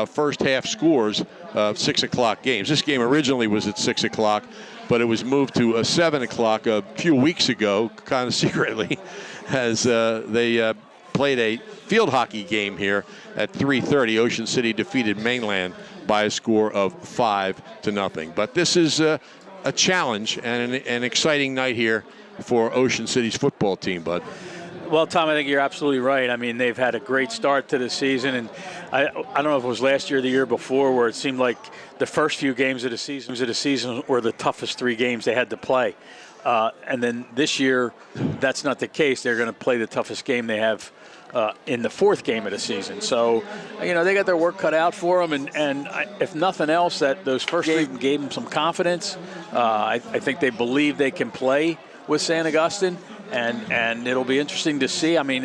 first half scores of 6 o'clock games. This game originally was at 6 o'clock, but it was moved to 7 o'clock a few weeks ago, kind of secretly, as they played a field hockey game here at 3:30. Ocean City defeated Mainland by a score of 5-0. But this is a challenge and an exciting night here for Ocean City's football team, Bud. Well, Tom, I think you're absolutely right. I mean, they've had a great start to the season, and I don't know if it was last year or the year before where it seemed like the first few games of the season were the toughest 3 games they had to play. And then this year, that's not the case. They're going to play the toughest game they have in the 4th game of the season. So, they got their work cut out for them, and if nothing else, that those first 3 gave them some confidence. I think they believe they can play with St. Augustine, and it'll be interesting to see. I mean,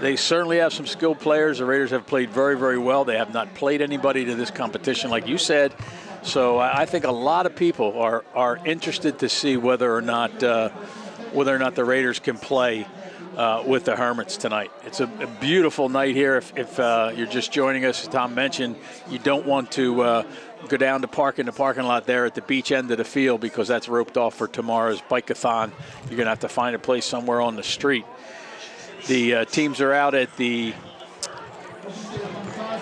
they certainly have some skilled players. The Raiders have played very, very well. They have not played anybody to this competition, like you said. So I think a lot of people are interested to see whether or not the Raiders can play with the Hermits tonight. It's a beautiful night here. If you're just joining us, as Tom mentioned, you don't want to go down to park in the parking lot there at the beach end of the field because that's roped off for tomorrow's bike-a-thon. You're going to have to find a place somewhere on the street. The teams are out at the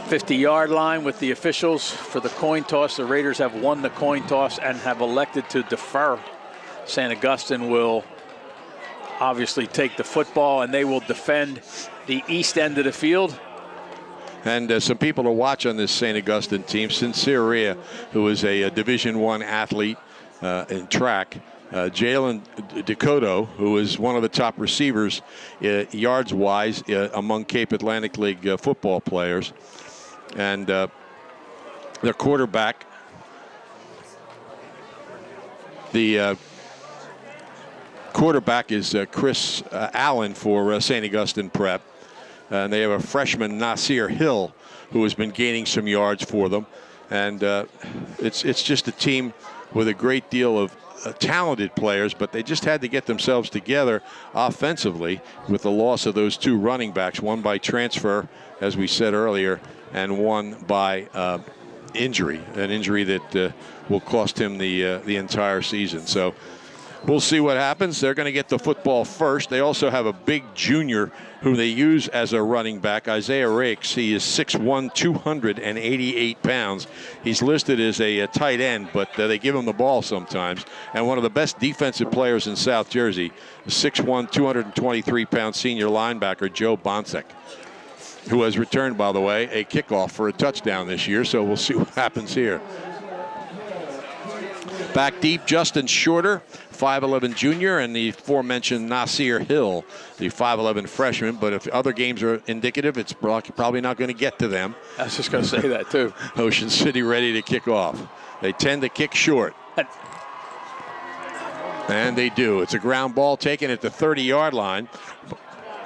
50-yard line with the officials for the coin toss. The Raiders have won the coin toss and have elected to defer. St. Augustine will obviously take the football, and they will defend the east end of the field. And some people to watch on this St. Augustine team. Sincere Rhea, who is a Division I athlete in track. Jalen Dakota, who is one of the top receivers yards-wise among Cape Atlantic League football players. And their quarterback, quarterback is Chris Allen for St. Augustine Prep. And they have a freshman, Nasir Hill, who has been gaining some yards for them. And it's just a team with a great deal of talented players, but they just had to get themselves together offensively with the loss of those 2 running backs, one by transfer, as we said earlier, and one by injury, an injury that will cost him the entire season. So we'll see what happens. They're going to get the football first. They also have a big junior who they use as a running back, Isaiah Rakes. He is 6'1", 288 pounds. He's listed as a tight end, but they give him the ball sometimes. And one of the best defensive players in South Jersey, 6'1", 223-pound senior linebacker, Joe Bonsek, who has returned, by the way, a kickoff for a touchdown this year. So we'll see what happens here. Back deep, Justin Shorter, 5'11" junior, and the aforementioned Nasir Hill, the 5'11" freshman. But if other games are indicative, it's probably not going to get to them. I was just going to say that, too. Ocean City ready to kick off. They tend to kick short. And they do. It's a ground ball taken at the 30-yard line.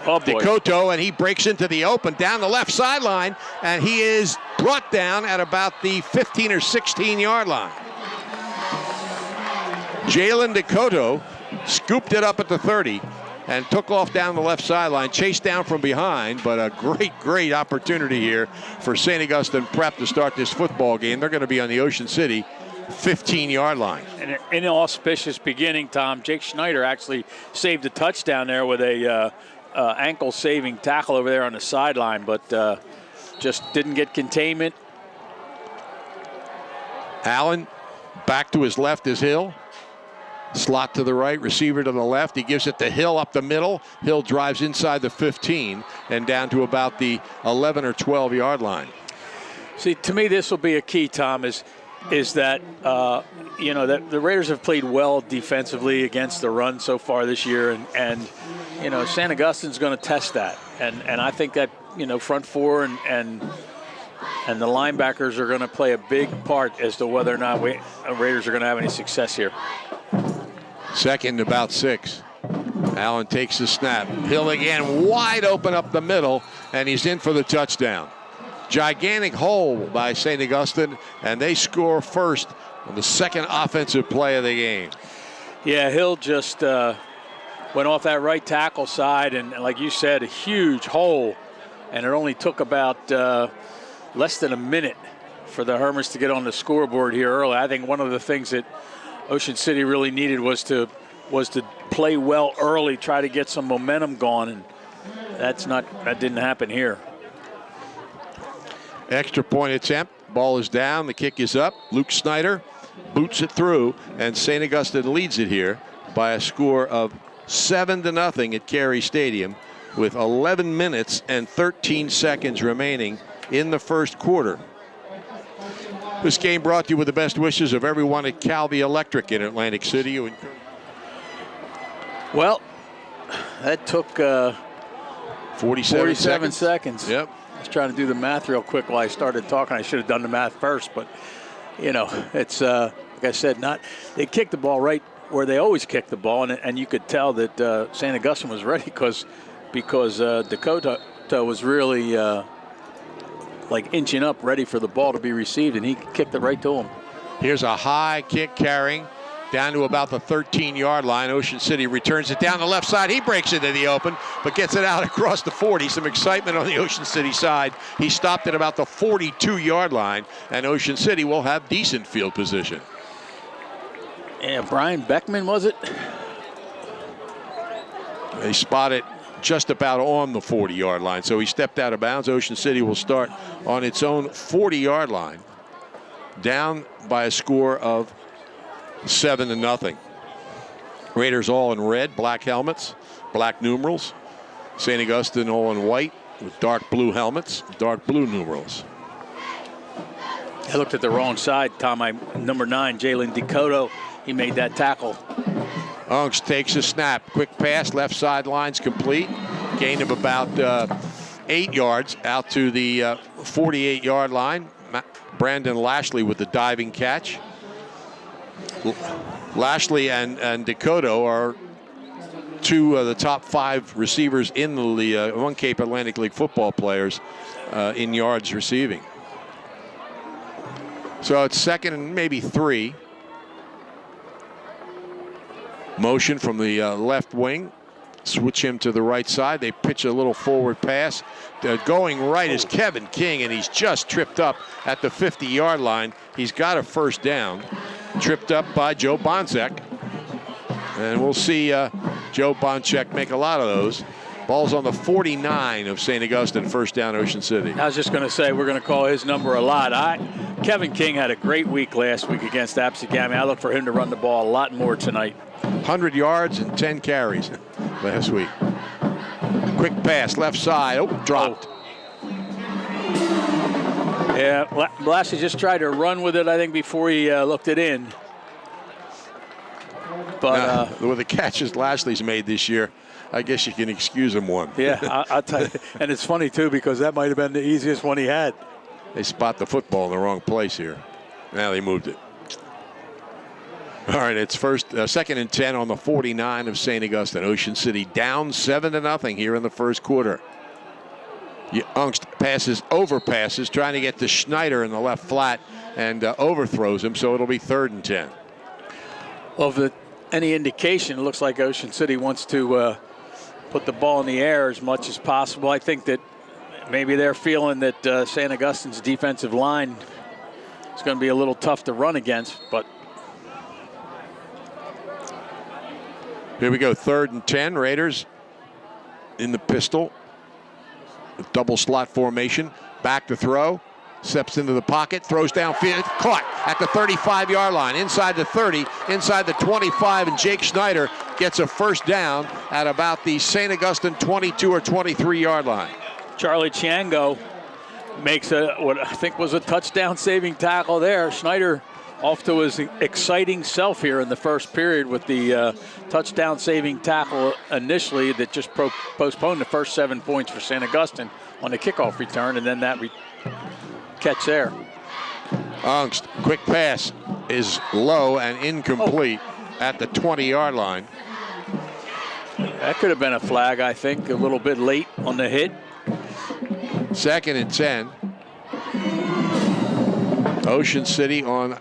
Oh, boy. Dakota, and he breaks into the open down the left sideline, and he is brought down at about the 15 or 16-yard line. Jalen Dakota scooped it up at the 30 and took off down the left sideline, chased down from behind, but a great opportunity here for St. Augustine Prep to start this football game. They're going to be on the Ocean City 15-yard line. And in an auspicious beginning, Tom, Jake Schneider actually saved a touchdown there with a ankle-saving tackle over there on the sideline, but just didn't get containment. Allen back to his left is Hill. Slot to the right, receiver to the left. He gives it to Hill up the middle. Hill drives inside the 15 and down to about the 11 or 12-yard line. See, to me, this will be a key, Tom, is that, that the Raiders have played well defensively against the run so far this year, and St. Augustine's going to test that. And I think that, front four and the linebackers are going to play a big part as to whether or not Raiders are going to have any success here. Second, about 6. Allen takes the snap. Hill again, wide open up the middle, and he's in for the touchdown. Gigantic hole by St. Augustine, and they score first on the second offensive play of the game. Yeah, Hill just went off that right tackle side, and like you said, a huge hole, and it only took about less than a minute for the Hermits to get on the scoreboard here early. I think one of the things that Ocean City really needed was to play well early, try to get some momentum going, and that didn't happen here. Extra point attempt. Ball is down. The kick is up. Luke Snyder boots it through, and St. Augustine leads it here by a score of 7-0 at Carey Stadium with 11 minutes and 13 seconds remaining in the first quarter. This game brought to you with the best wishes of everyone at Calvi Electric in Atlantic City. Well, that took 47 seconds. Yep. I was trying to do the math real quick while I started talking. I should have done the math first, but it's like I said, they kicked the ball right where they always kick the ball, and you could tell that St. Augustine was ready because Dakota was really like inching up, ready for the ball to be received, and he kicked it right to him. Here's a high kick carrying down to about the 13-yard line. Ocean City returns it down the left side. He breaks into the open, but gets it out across the 40. Some excitement on the Ocean City side. He stopped at about the 42-yard line, and Ocean City will have decent field position. Yeah, Brian Beckman, was it? They spot it just about on the 40-yard line, so he stepped out of bounds. Ocean City will start on its own 40-yard line, down by a score of 7-0. Raiders all in red, black helmets, black numerals. St. Augustine all in white with dark blue helmets, dark blue numerals. I looked at the wrong side, Tom. Number 9, Jalen Dakota, he made that tackle. Unks takes a snap. Quick pass, left sidelines complete. Gain of about 8 yards out to the 48-yard line. Brandon Lashley with the diving catch. Lashley and Dakota are two of the top 5 receivers in the league, among Cape Atlantic League football players in yards receiving. So it's 2nd and maybe 3. Motion from the left wing. Switch him to the right side. They pitch a little forward pass. Going right is Kevin King, and he's just tripped up at the 50-yard line. He's got a first down. Tripped up by Joe Bonczek. And we'll see Joe Bonczek make a lot of those. Ball's on the 49 of St. Augustine, first down, Ocean City. I was just going to say we're going to call his number a lot. Kevin King had a great week last week against Absegami. I look for him to run the ball a lot more tonight. 100 yards and 10 carries last week. Quick pass, left side. Oh, dropped. Yeah, Blassie just tried to run with it, I think, before he looked it in. But with the catches Lashley's made this year, I guess you can excuse him one. Yeah, I'll tell you. And it's funny, too, because that might have been the easiest one he had. They spot the football in the wrong place here. Now they moved it. All right, it's 2nd and 10 on the 49 of St. Augustine. Ocean City down 7-0 here in the first quarter. Ungst overpasses, trying to get to Schneider in the left flat, and overthrows him, so it'll be 3rd and 10. Well, if any indication, it looks like Ocean City wants to put the ball in the air as much as possible. I think that maybe they're feeling that St. Augustine's defensive line is going to be a little tough to run against, but here we go, 3rd and 10. Raiders in the pistol. Double slot formation. Back to throw. Steps into the pocket. Throws downfield. Caught at the 35-yard line. Inside the 30. Inside the 25. And Jake Schneider gets a first down at about the St. Augustine 22 or 23-yard line. Charlie Chiango makes what I think was a touchdown-saving tackle there. Schneider off to his exciting self here in the first period with the touchdown-saving tackle initially that just postponed the first 7 points for St. Augustine on the kickoff return, and then that catch there. Ungst, quick pass is low and incomplete at the 20-yard line. That could have been a flag, I think, a little bit late on the hit. 2nd and 10. Ocean City on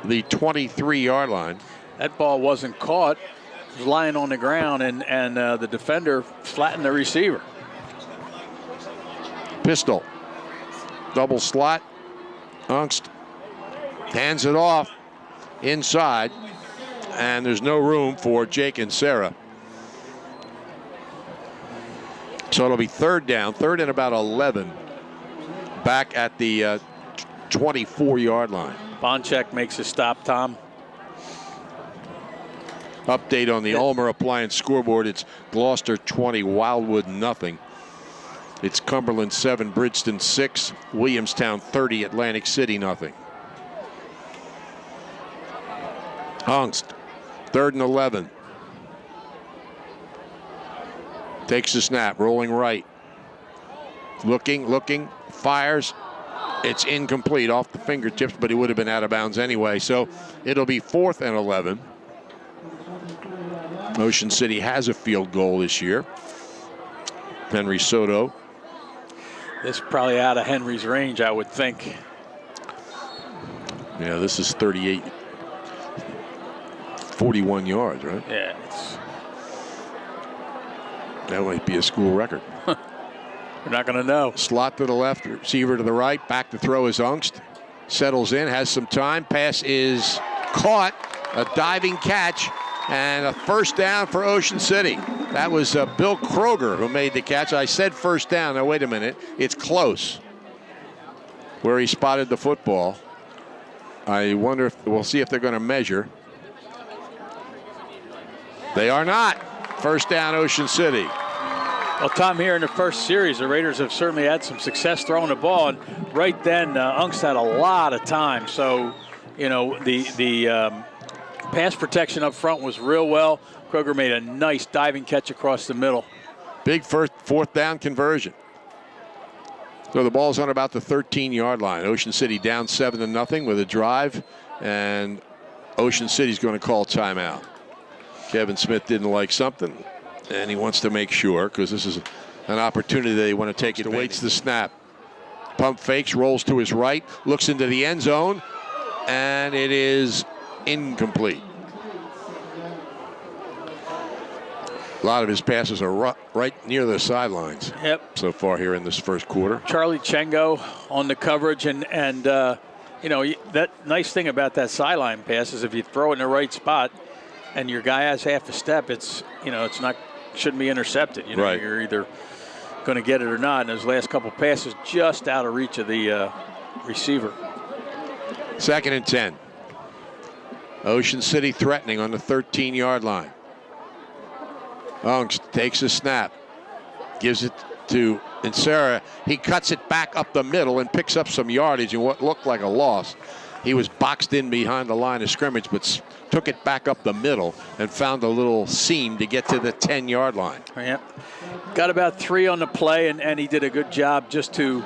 the 23-yard line. That ball wasn't caught. It was lying on the ground, and the defender flattened the receiver. Pistol Double slot. Ungst hands it off inside, and there's no room for Jake and Sarah. So it'll be third down, third and about 11, back at the 24-yard line. Bonchek makes a stop, Tom. Update on the Ulmer Appliance scoreboard. It's Gloucester 20, Wildwood nothing. It's Cumberland 7, Bridgeton 6, Williamstown 30, Atlantic City nothing. Ungst, third and 11. Takes the snap, rolling right. Looking, fires. It's incomplete off the fingertips, but he would have been out of bounds anyway. So it'll be 4th and 11. Ocean City has a field goal this year. Henry Soto. This is probably out of Henry's range, I would think. Yeah, this is 41 yards, right? Yeah. That might be a school record. You're not going to know. Slot to the left, receiver to the right. Back to throw is Ungst. Settles in, has some time. Pass is caught. A diving catch. And a first down for Ocean City. That was Bill Kroger who made the catch. I said first down. Now, wait a minute. It's close where he spotted the football. I wonder if we'll see if they're going to measure. They are not. First down, Ocean City. Well, Tom, here in the first series, the Raiders have certainly had some success throwing the ball. And right then, Ungst had a lot of time. So, you know, the pass protection up front was real well. Kroger made a nice diving catch across the middle. Big fourth down conversion. So the ball's on about the 13-yard line. Ocean City down 7-0 with a drive, and Ocean City's going to call timeout. Kevin Smith didn't like something, and he wants to make sure because this is an opportunity they want to take. It waits the snap. Pump fakes, rolls to his right, looks into the end zone, and it is incomplete. A lot of his passes are right near the sidelines. Yep. So far here in this first quarter. Charlie Chengo on the coverage, and you know, that nice thing about that sideline pass is if you throw it in the right spot, and your guy has half a step, it's shouldn't be intercepted. You know, right. You're either going to get it or not. And those last couple passes just out of reach of the receiver. 2nd and 10. Ocean City threatening on the 13-yard line. Ungst takes a snap, gives it to Insera. He cuts it back up the middle and picks up some yardage in what looked like a loss. He was boxed in behind the line of scrimmage, but took it back up the middle and found a little seam to get to the 10-yard line. Yep. Got about 3 on the play, and he did a good job just to,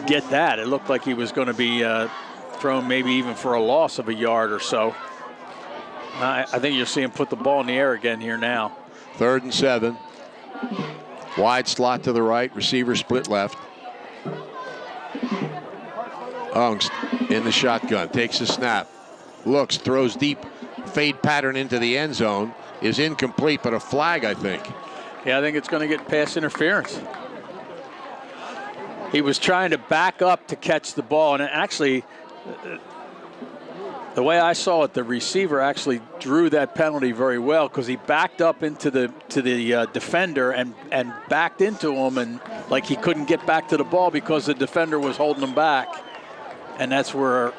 get that. It looked like he was going to be thrown maybe even for a loss of a yard or so. I think you'll see him put the ball in the air again here now. 3rd and 7. Wide slot to the right. Receiver split left. Ungst in the shotgun. Takes a snap. Looks. Throws deep. Fade pattern into the end zone. Is incomplete, but a flag, I think. Yeah, I think it's going to get pass interference. He was trying to back up to catch the ball, and actually, the way I saw it, the receiver actually drew that penalty very well because he backed up into the defender and backed into him, and like he couldn't get back to the ball because the defender was holding him back. And that's where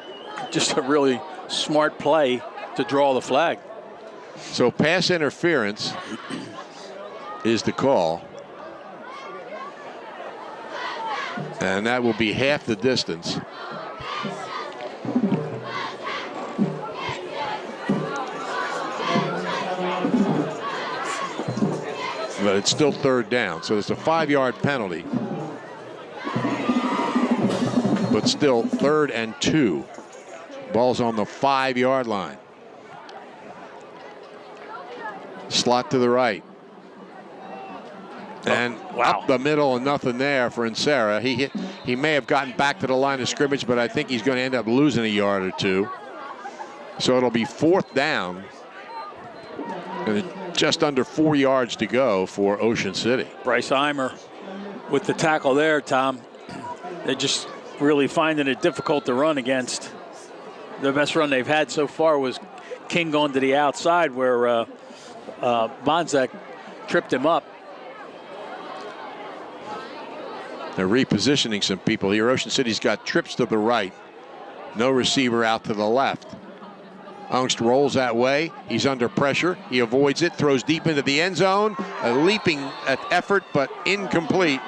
just a really smart play to draw the flag. So pass interference is the call. And that will be half the distance. But it's still 3rd down, so it's a 5-yard penalty. But still 3rd and 2. Ball's on the 5-yard line. Slot to the right. And up the middle and nothing there for Insera. He may have gotten back to the line of scrimmage, but I think he's going to end up losing a yard or two. So it'll be 4th down. And just under 4 yards to go for Ocean City. Bryce Eimer with the tackle there, Tom. they're just really finding it difficult to run against. The best run they've had so far was King going to the outside where Bonzak tripped him up. They're repositioning some people here. Ocean City's got trips to the right. No receiver out to the left. Ungst rolls that way. He's under pressure. He avoids it, throws deep into the end zone. A leaping effort, but incomplete.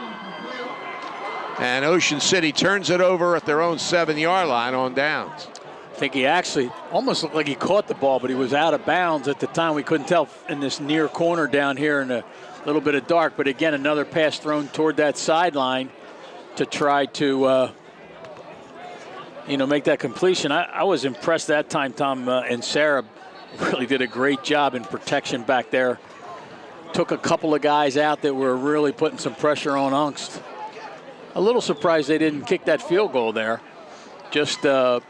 And Ocean City turns it over at their own 7-yard line on downs. I think he actually almost looked like he caught the ball, but he was out of bounds at the time. We couldn't tell in this near corner down here in a little bit of dark. But again, another pass thrown toward that sideline to try to make that completion. I was impressed that time. Tom and Sarah really did a great job in protection back there. Took a couple of guys out that were really putting some pressure on Ungst. A little surprised they didn't kick that field goal there. Just, that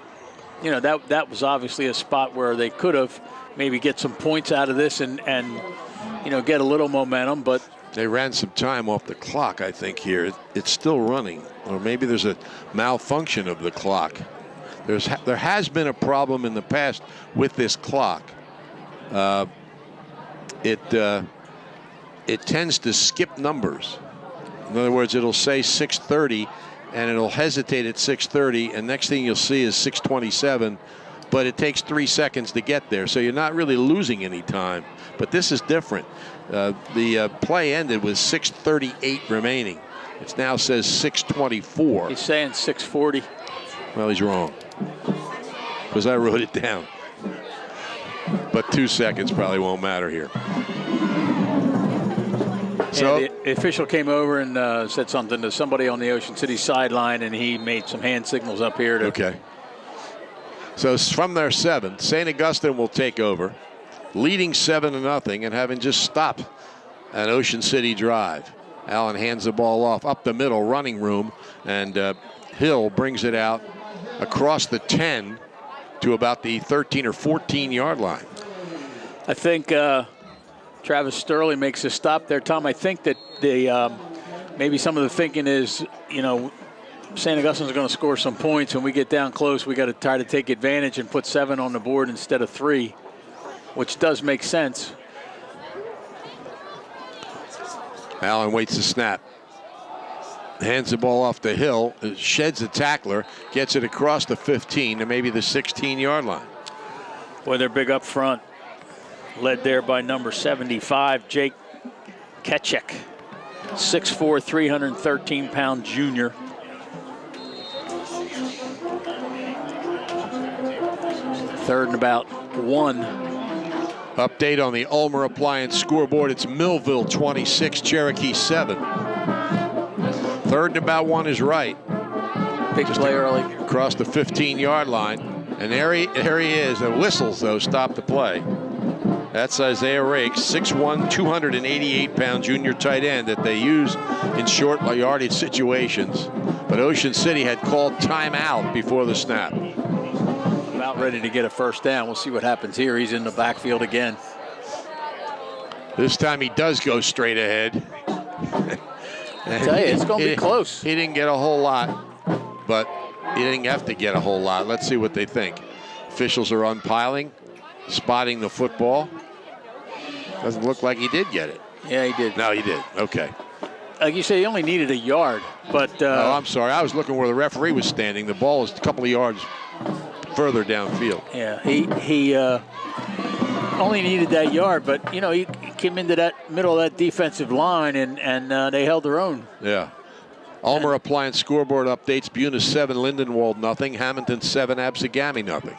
was obviously a spot where they could have maybe get some points out of this and get a little momentum, but they ran some time off the clock, I think, here. It's still running, or maybe there's a malfunction of the clock. There has been a problem in the past with this clock. It tends to skip numbers. In other words, it'll say 6:30, and it'll hesitate at 6:30, and next thing you'll see is 6:27, but it takes 3 seconds to get there, so you're not really losing any time. But this is different. The play ended with 6:38 remaining. It now says 6:24. He's saying 6:40. Well, he's wrong, because I wrote it down. But 2 seconds probably won't matter here. So the official came over and said something to somebody on the Ocean City sideline, and he made some hand signals up here. Okay. So from their 7, St. Augustine will take over, leading 7-0, and having just stopped an Ocean City drive. Allen hands the ball off up the middle, running room, and Hill brings it out across the 10 to about the 13 or 14-yard line. I think Travis Sterling makes a stop there, Tom. I think that maybe some of the thinking is, St. Augustine's going to score some points. When we get down close, we got to try to take advantage and put 7 on the board instead of 3, which does make sense. Allen waits the snap. Hands the ball off to Hill, sheds a tackler, gets it across the 15 to maybe the 16-yard line. Boy, they're big up front. Led there by number 75, Jake Ketchik. 6'4", 313-pound junior. Third and about 1. Update on the Ulmer Appliance scoreboard. It's Millville 26, Cherokee 7. Third and about 1 is right. Big play early. Across the 15-yard line. And there he is. The whistles, though, stop the play. That's Isaiah Rakes, 6'1", 288-pound junior tight end that they use in short yardage situations. But Ocean City had called timeout before the snap. About ready to get a first down. We'll see what happens here. He's in the backfield again. This time he does go straight ahead. I tell you, it's going to be close. He didn't get a whole lot, but he didn't have to get a whole lot. Let's see what they think. Officials are unpiling, spotting the football. Doesn't look like he did get it. Yeah, he did. No, he did. Okay. Like you say, he only needed a yard, but... oh, I'm sorry. I was looking where the referee was standing. The ball is a couple of yards further downfield. Yeah, he only needed that yard, but, he came into that middle of that defensive line, and they held their own. Yeah. Ulmer Appliance scoreboard updates. Bunis 7, Lindenwold nothing. Hamilton 7, Absegami nothing.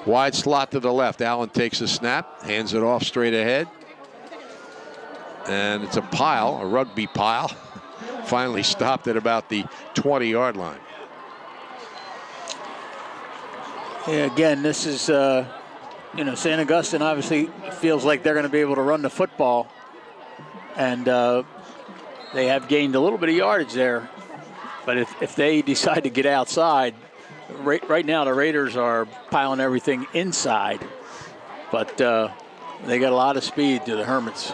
Wide slot to the left. Allen takes a snap, hands it off straight ahead. And it's a pile, a rugby pile. Finally stopped at about the 20-yard line. Yeah, again, this is, St. Augustine obviously feels like they're going to be able to run the football. And they have gained a little bit of yardage there. But if they decide to get outside, right now the Raiders are piling everything inside. But they got a lot of speed to the Hermits.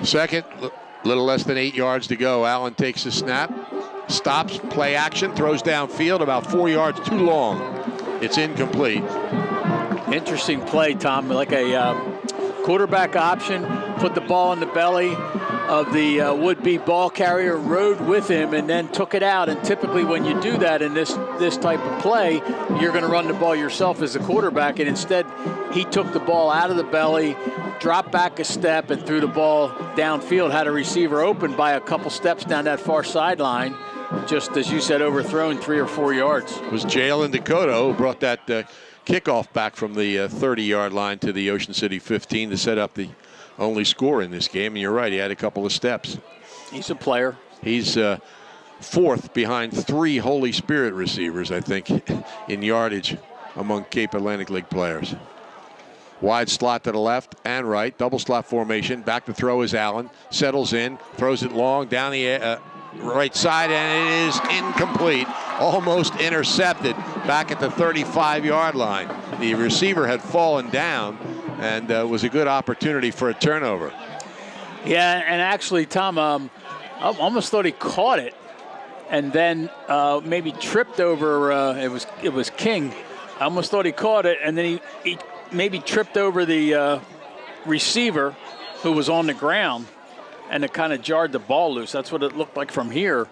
Second, Little less than 8 yards to go. Allen takes the snap, stops, play action, throws downfield about 4 yards too long. It's incomplete. Interesting play, Tom. Like a quarterback option, put the ball in the belly of the would-be ball carrier, rode with him, and then took it out. And typically when you do that in this type of play, you're going to run the ball yourself as a quarterback. And instead, he took the ball out of the belly, dropped back a step, and threw the ball downfield. Had a receiver open by a couple steps down that far sideline. Just as you said, overthrown 3 or 4 yards. It was Jalen Dakota who brought that kickoff back from the 30-yard line to the Ocean City 15 to set up the only score in this game. And you're right, he had a couple of steps. He's a player. He's fourth behind 3 Holy Spirit receivers, I think, in yardage among Cape Atlantic League players. Wide slot to the left and right, double slot formation. Back to throw is Allen. Settles in, throws it long down the right side, and it is incomplete. Almost intercepted back at the 35-yard line. The receiver had fallen down, and was a good opportunity for a turnover. Yeah, and actually, Tom, I almost thought he caught it, and then maybe tripped over. It was King. I almost thought he caught it, and then he maybe tripped over the receiver, who was on the ground, and it kind of jarred the ball loose. That's what it looked like from here.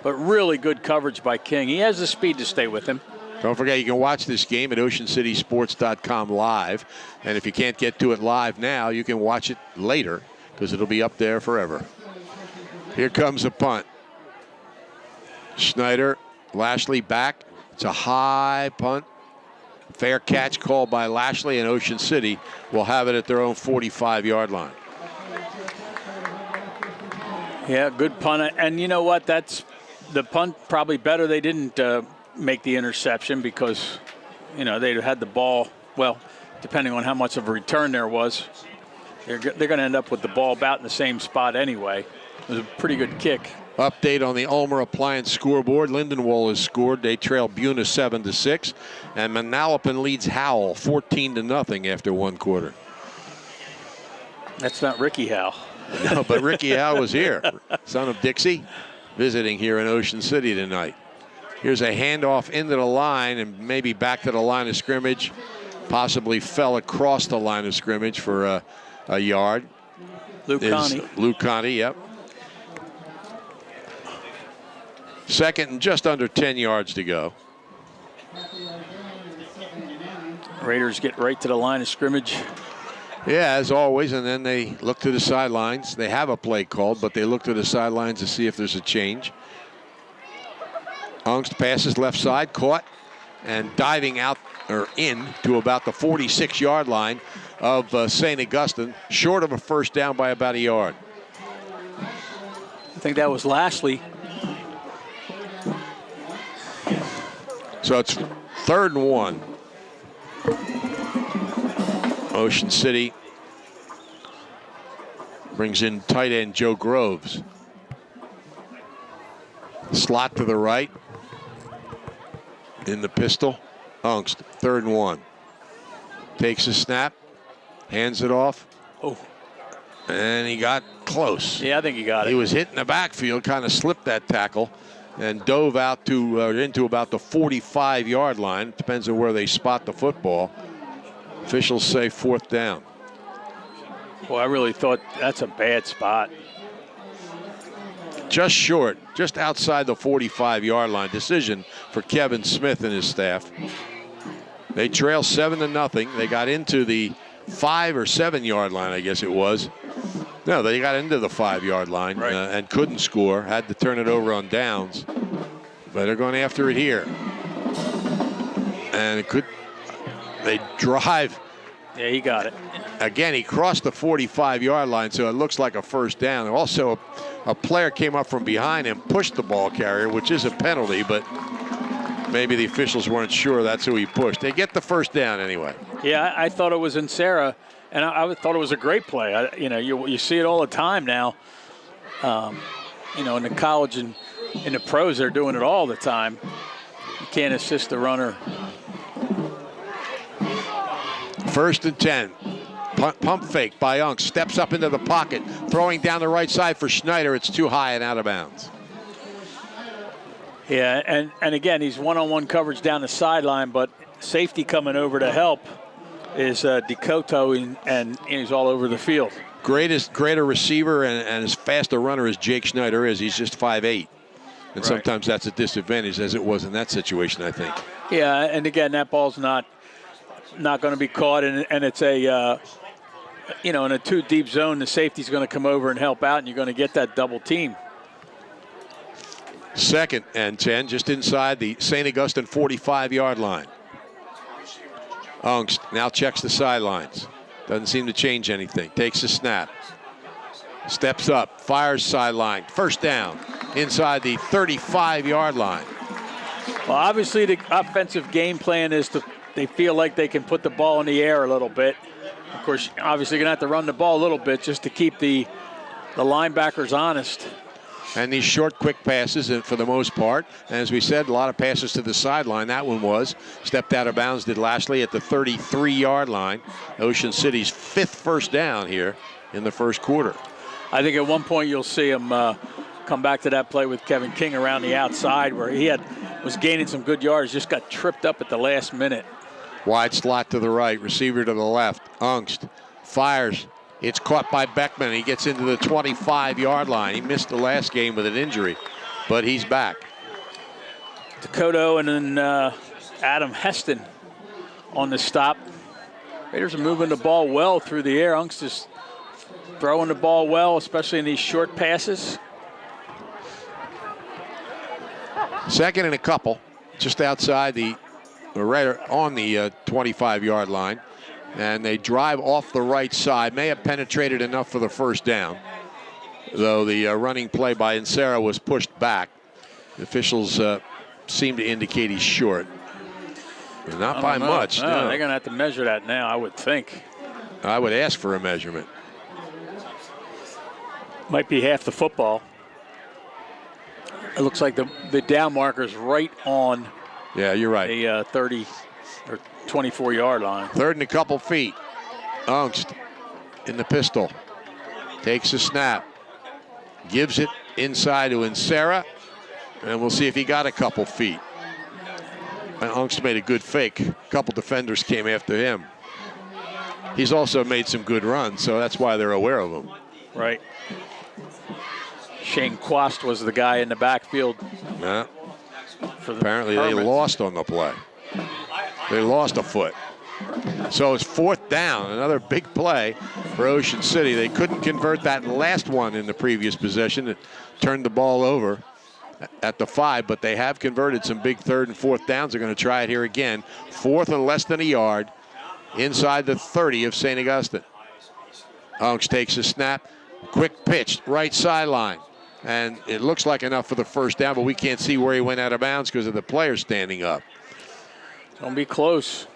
But really good coverage by King. He has the speed to stay with him. Don't forget, you can watch this game at oceancitysports.com live. And if you can't get to it live now, you can watch it later because it'll be up there forever. Here comes a punt. Schneider, Lashley back. It's a high punt. Fair catch called by Lashley, and Ocean City will have it at their own 45-yard line. Yeah, good punt. And you know what? That's the punt probably better they didn't make the interception because, you know, they had the ball, well, depending on how much of a return there was, they're going to end up with the ball about in the same spot anyway. It was a pretty good kick. Update on the Ulmer Appliance scoreboard. Lindenwohl has scored. They trail Buna 7-6. And Manalapan leads Howell 14-0 after 1 quarter. That's not Ricky Howell. No, but Ricky Howell was here. Son of Dixie, visiting here in Ocean City tonight. Here's a handoff into the line and maybe back to the line of scrimmage. Possibly fell across the line of scrimmage for a yard. Luke Conti, yep. Second and just under 10 yards to go. Raiders get right to the line of scrimmage. Yeah, as always, and then they look to the sidelines. They have a play called, but they look to the sidelines to see if there's a change. Ungst passes left side, caught, and diving out or in to about the 46-yard line of St. Augustine, short of a first down by about a yard. I think that was Lashley. So it's 3rd and 1. Ocean City brings in tight end Joe Groves. Slot to the right. In the pistol. Ungst, 3rd and 1. Takes a snap. Hands it off. Oh. And he got close. Yeah, I think he got it. He was hit in the backfield, kind of slipped that tackle, and dove out to into about the 45-yard line. Depends on where they spot the football. Officials say 4th down. Well, I really thought that's a bad spot. Just short, just outside the 45-yard line. Decision for Kevin Smith and his staff. They trail 7-0. They got into the 5 or 7-yard line, I guess it was. No, they got into the 5-yard line right. And couldn't score. Had to turn it over on downs. But they're going after it here. And it could. They drive. Yeah, he got it. Again, he crossed the 45-yard line, so it looks like a first down. Also, a player came up from behind him, pushed the ball carrier, which is a penalty, but maybe the officials weren't sure that's who he pushed. They get the first down anyway. Yeah, I thought it was in Sarah, and I thought it was a great play. You see it all the time now. In the college and in the pros, they're doing it all the time. You can't assist the runner. 1st and 10. Pump fake by Unk. Steps up into the pocket. Throwing down the right side for Schneider. It's too high and out of bounds. Yeah, and again, he's one-on-one coverage down the sideline, but safety coming over to help is Decoto, and he's all over the field. Greater receiver and as fast a runner as Jake Schneider is. He's just 5'8". And sometimes that's a disadvantage, as it was in that situation, I think. Yeah, and again, that ball's not going to be caught, and it's a, in a 2 deep zone, the safety's going to come over and help out, and you're going to get that double team. 2nd and 10, just inside the St. Augustine 45-yard line. Ungst now checks the sidelines. Doesn't seem to change anything. Takes a snap. Steps up, fires sideline. First down inside the 35-yard line. Well, obviously the offensive game plan is they feel like they can put the ball in the air a little bit. Of course, obviously you're going to have to run the ball a little bit just to keep the linebackers honest. And these short, quick passes, and for the most part, as we said, a lot of passes to the sideline. That one was stepped out of bounds, did Lashley at the 33-yard line. Ocean City's 5th first down here in the first quarter. I think at one point you'll see him come back to that play with Kevin King around the outside where he was gaining some good yards, just got tripped up at the last minute. Wide slot to the right, receiver to the left. Ungst fires. It's caught by Beckman. He gets into the 25-yard line. He missed the last game with an injury, but he's back. Decoto and then Adam Heston on the stop. Raiders are moving the ball well through the air. Ungst is throwing the ball well, especially in these short passes. 2nd and a couple, just outside right on the 25-yard line. And they drive off the right side. May have penetrated enough for the first down, though the running play by Insera was pushed back. The officials seem to indicate he's short. Not by much. No, they're going to have to measure that now, I would think. I would ask for a measurement. Might be half the football. It looks like the down marker's right on. Yeah, you're right. The 30 or 24-yard line. 3rd and a couple feet. Ungst in the pistol. Takes a snap. Gives it inside to Insera. And we'll see if he got a couple feet. And Ungst made a good fake. A couple defenders came after him. He's also made some good runs, so that's why they're aware of him. Right. Shane Quast was the guy in the backfield. Yeah. Apparently they lost on the play. They lost a foot. So it's 4th down, another big play for Ocean City. They couldn't convert that last one in the previous possession. It turned the ball over at the 5, but they have converted some big 3rd and 4th downs. They're going to try it here again. 4th and less than a yard inside the 30 of St. Augustine. Ungst takes a snap. Quick pitch, right sideline. And it looks like enough for the first down, but we can't see where he went out of bounds because of the player standing up. It's going to be close.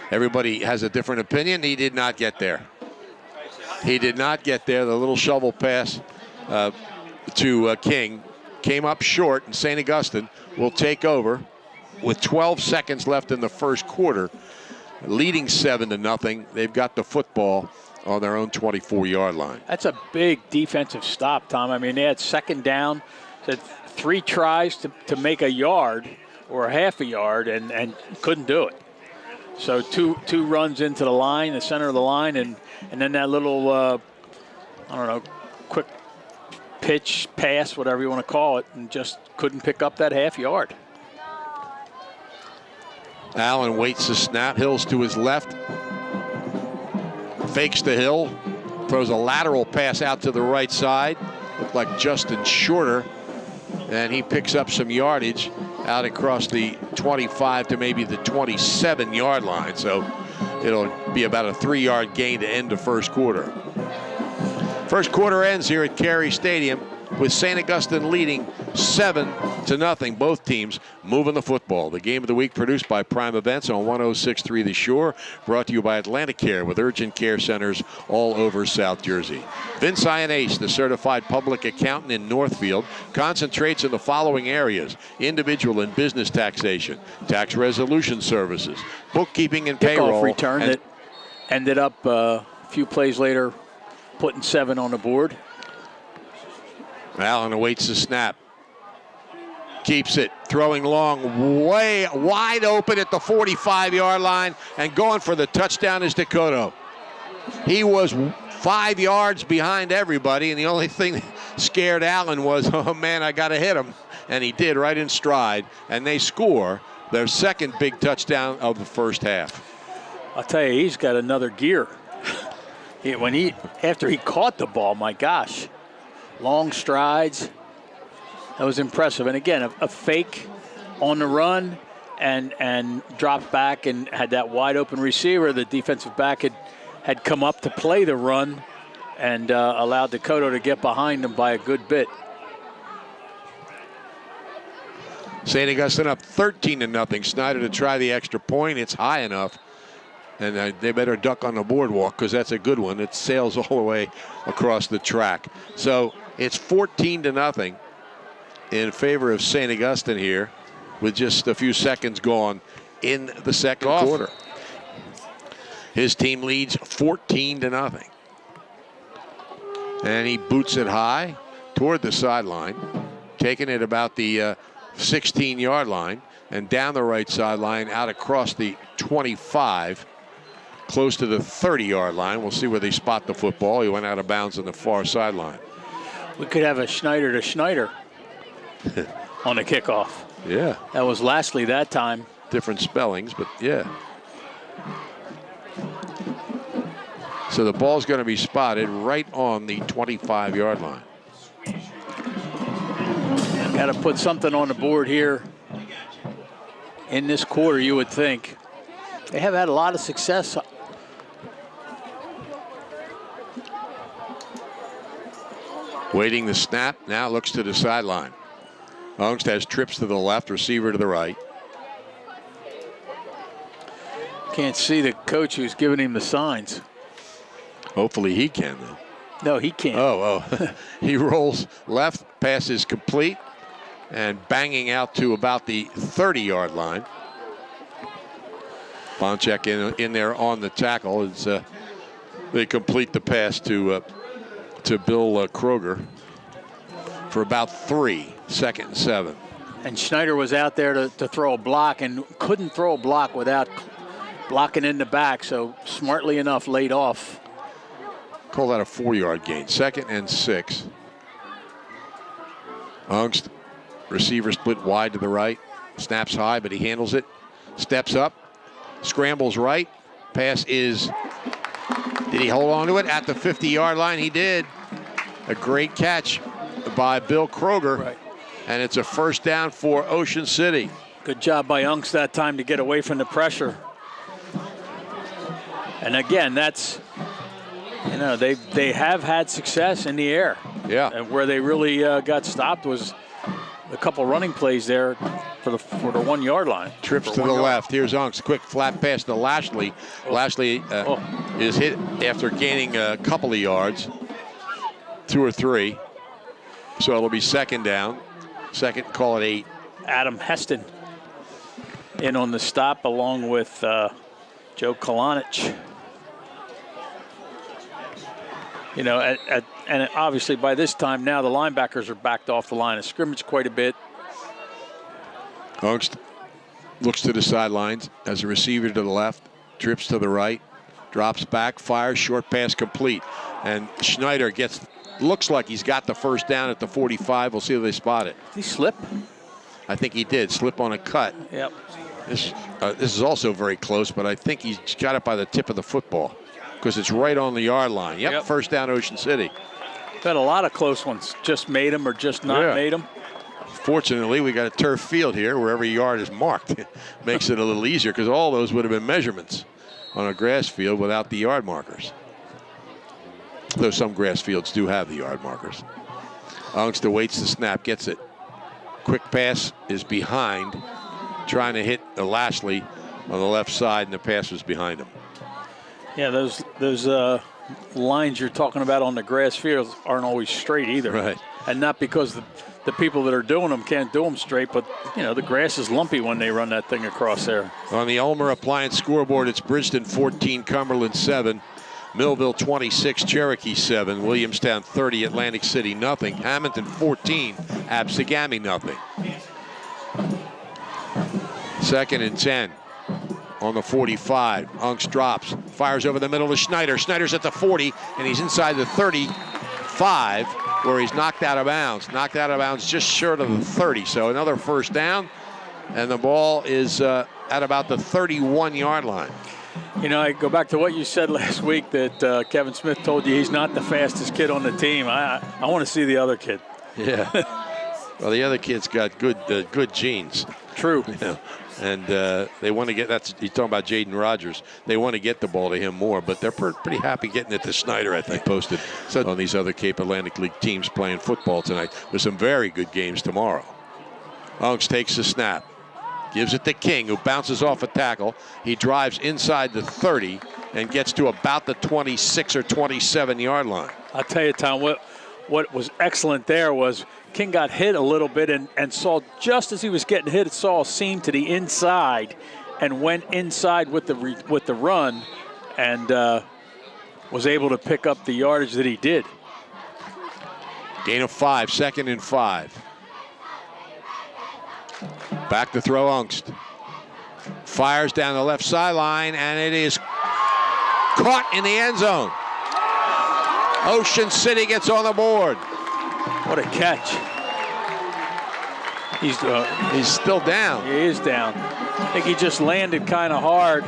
Everybody has a different opinion. He did not get there. He did not get there. The little shovel pass to King came up short, and St. Augustine will take over with 12 seconds left in the first quarter, leading 7-0. They've got the football on their own 24-yard line. That's a big defensive stop, Tom. I mean, they had 2nd down, said 3 tries to make a yard or a half a yard, and couldn't do it. So two runs into the line, the center of the line, and then that little, quick pitch, pass, whatever you want to call it, and just couldn't pick up that half yard. Allen waits the snap. Hill's to his left. Fakes to Hill. Throws a lateral pass out to the right side. Looked like Justin Shorter. And he picks up some yardage out across the 25 to maybe the 27-yard line. So it'll be about a 3-yard gain to end the first quarter. First quarter ends here at Carey Stadium with St. Augustine leading 7-0. Both teams moving the football. The game of the week produced by Prime Events on 106.3 The Shore. Brought to you by Atlantic Care with urgent care centers all over South Jersey. Vince Ionace, the certified public accountant in Northfield, concentrates in the following areas: individual and business taxation, tax resolution services, bookkeeping and payroll. Kickoff return that ended up few plays later, putting 7 on the board. Allen awaits the snap. Keeps it, throwing long, way wide open at the 45-yard line, and going for the touchdown is Dakota. He was 5 yards behind everybody, and the only thing that scared Allen was, oh man, I got to hit him. And he did, right in stride, and they score their second big touchdown of the first half. I'll tell you, he's got another gear. After he caught the ball, my gosh, long strides. That was impressive. And again, a fake on the run and dropped back and had that wide open receiver. The defensive back had come up to play the run and allowed Dakota to get behind him by a good bit. St. Augustine up 13-0. Snyder to try the extra point. It's high enough. And they better duck on the boardwalk because that's a good one. It sails all the way across the track. So it's 14-0 in favor of St. Augustine here with just a few seconds gone in the second quarter. His team leads 14-0. And he boots it high toward the sideline, taking it about the 16-yard line and down the right sideline out across the 25, close to the 30-yard line. We'll see where they spot the football. He went out of bounds on the far sideline. We could have a Schneider to Schneider on the kickoff. Yeah. That was Lastly that time. Different spellings, but yeah. So the ball's going to be spotted right on the 25-yard line. Got to put something on the board here in this quarter, you would think. They have had a lot of success. Waiting the snap, now looks to the sideline. Ungst has trips to the left, receiver to the right. Can't see the coach who's giving him the signs. Hopefully he can, though. No, he can't. Oh. He rolls left, pass is complete, and banging out to about the 30-yard line. Bonchek in there on the tackle as they complete the pass to Bill Kroger for about 3, 2nd and 7. And Schneider was out there to throw a block and couldn't throw a block without blocking in the back, so smartly enough laid off. Call that a 4-yard gain. 2nd and 6. Ungst, receiver split wide to the right. Snaps high, but he handles it. Steps up. Scrambles right. Pass is, did he hold on to it at the 50-yard line? He did. A great catch by Bill Kroger. Right. And it's a first down for Ocean City. Good job by Ungst that time to get away from the pressure. And again, that's, you know, they have had success in the air. Yeah. And where they really got stopped was a couple running plays there for the 1-yard line. Trips to the left. Here's Ungst. Quick flat pass to Lashley. Lashley is hit after gaining a couple of yards, 2 or 3. So it'll be 2nd down. 2nd, call it 8. Adam Heston in on the stop along with Joe Kalanic. You know, and obviously by this time now the linebackers are backed off the line of scrimmage quite a bit. Ungst looks to the sidelines as a receiver to the left, trips to the right, drops back, fires, short pass complete. And Schneider looks like he's got the first down at the 45. We'll see if they spot it. Did he slip? I think he did, slip on a cut. Yep. This is also very close, but I think he's got it by the tip of the football because it's right on the yard line. Yep. First down Ocean City. Had a lot of close ones. Just made them or just not made them. Fortunately, we got a turf field here where every yard is marked. Makes it a little easier because all those would have been measurements on a grass field without the yard markers. Though some grass fields do have the yard markers. Ungst awaits the snap, gets it. Quick pass is behind, trying to hit Lashley on the left side, and the pass was behind him. Yeah, those lines you're talking about on the grass fields aren't always straight either. Right. And not because the people that are doing them can't do them straight, but, you know, the grass is lumpy when they run that thing across there. On the Ulmer Appliance scoreboard, it's Bridgeton 14, Cumberland 7. Millville 26, Cherokee 7, Williamstown 30, Atlantic City nothing, Hamilton 14, Absegami nothing. 2nd and 10 on the 45. Unks drops, fires over the middle to Schneider. Schneider's at the 40, and he's inside the 35, where he's knocked out of bounds. Knocked out of bounds just short of the 30. So another first down, and the ball is at about the 31-yard line. You know, I go back to what you said last week that Kevin Smith told you he's not the fastest kid on the team. I want to see the other kid. Yeah. Well, the other kid's got good genes. True. You know, and they want to get, he's talking about Jaden Rogers. They want to get the ball to him more, but they're pretty happy getting it to Snyder, I think, posted on these other Cape Atlantic League teams playing football tonight. There's some very good games tomorrow. Unks takes the snap. Gives it to King, who bounces off a tackle. He drives inside the 30 and gets to about the 26 or 27-yard line. I'll tell you, Tom, what was excellent there was King got hit a little bit and saw, just as he was getting hit, it saw a seam to the inside and went inside with the run and was able to pick up the yardage that he did. Gain of 5, 2nd and 5. Back to throw Ungst. Fires down the left sideline, and it is caught in the end zone. Ocean City gets on the board. What a catch. He's still down. He is down. I think he just landed kind of hard.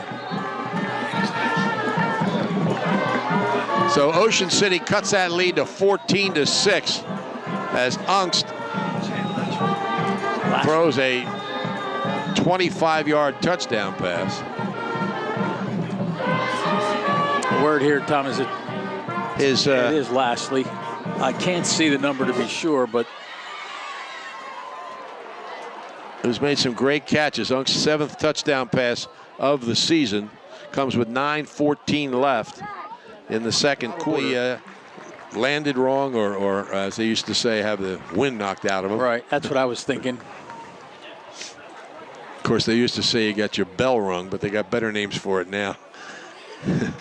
So Ocean City cuts that lead to 14-6 as Ungst throws a 25-yard touchdown pass. The word here, Tom, is it is lastly. I can't see the number to be sure, but who's made some great catches. Unk's 7th touchdown pass of the season comes with 9:14 left in the second quarter. Landed wrong, or as they used to say, have the wind knocked out of him. Right, that's what I was thinking. Of course, they used to say you got your bell rung, but they got better names for it now.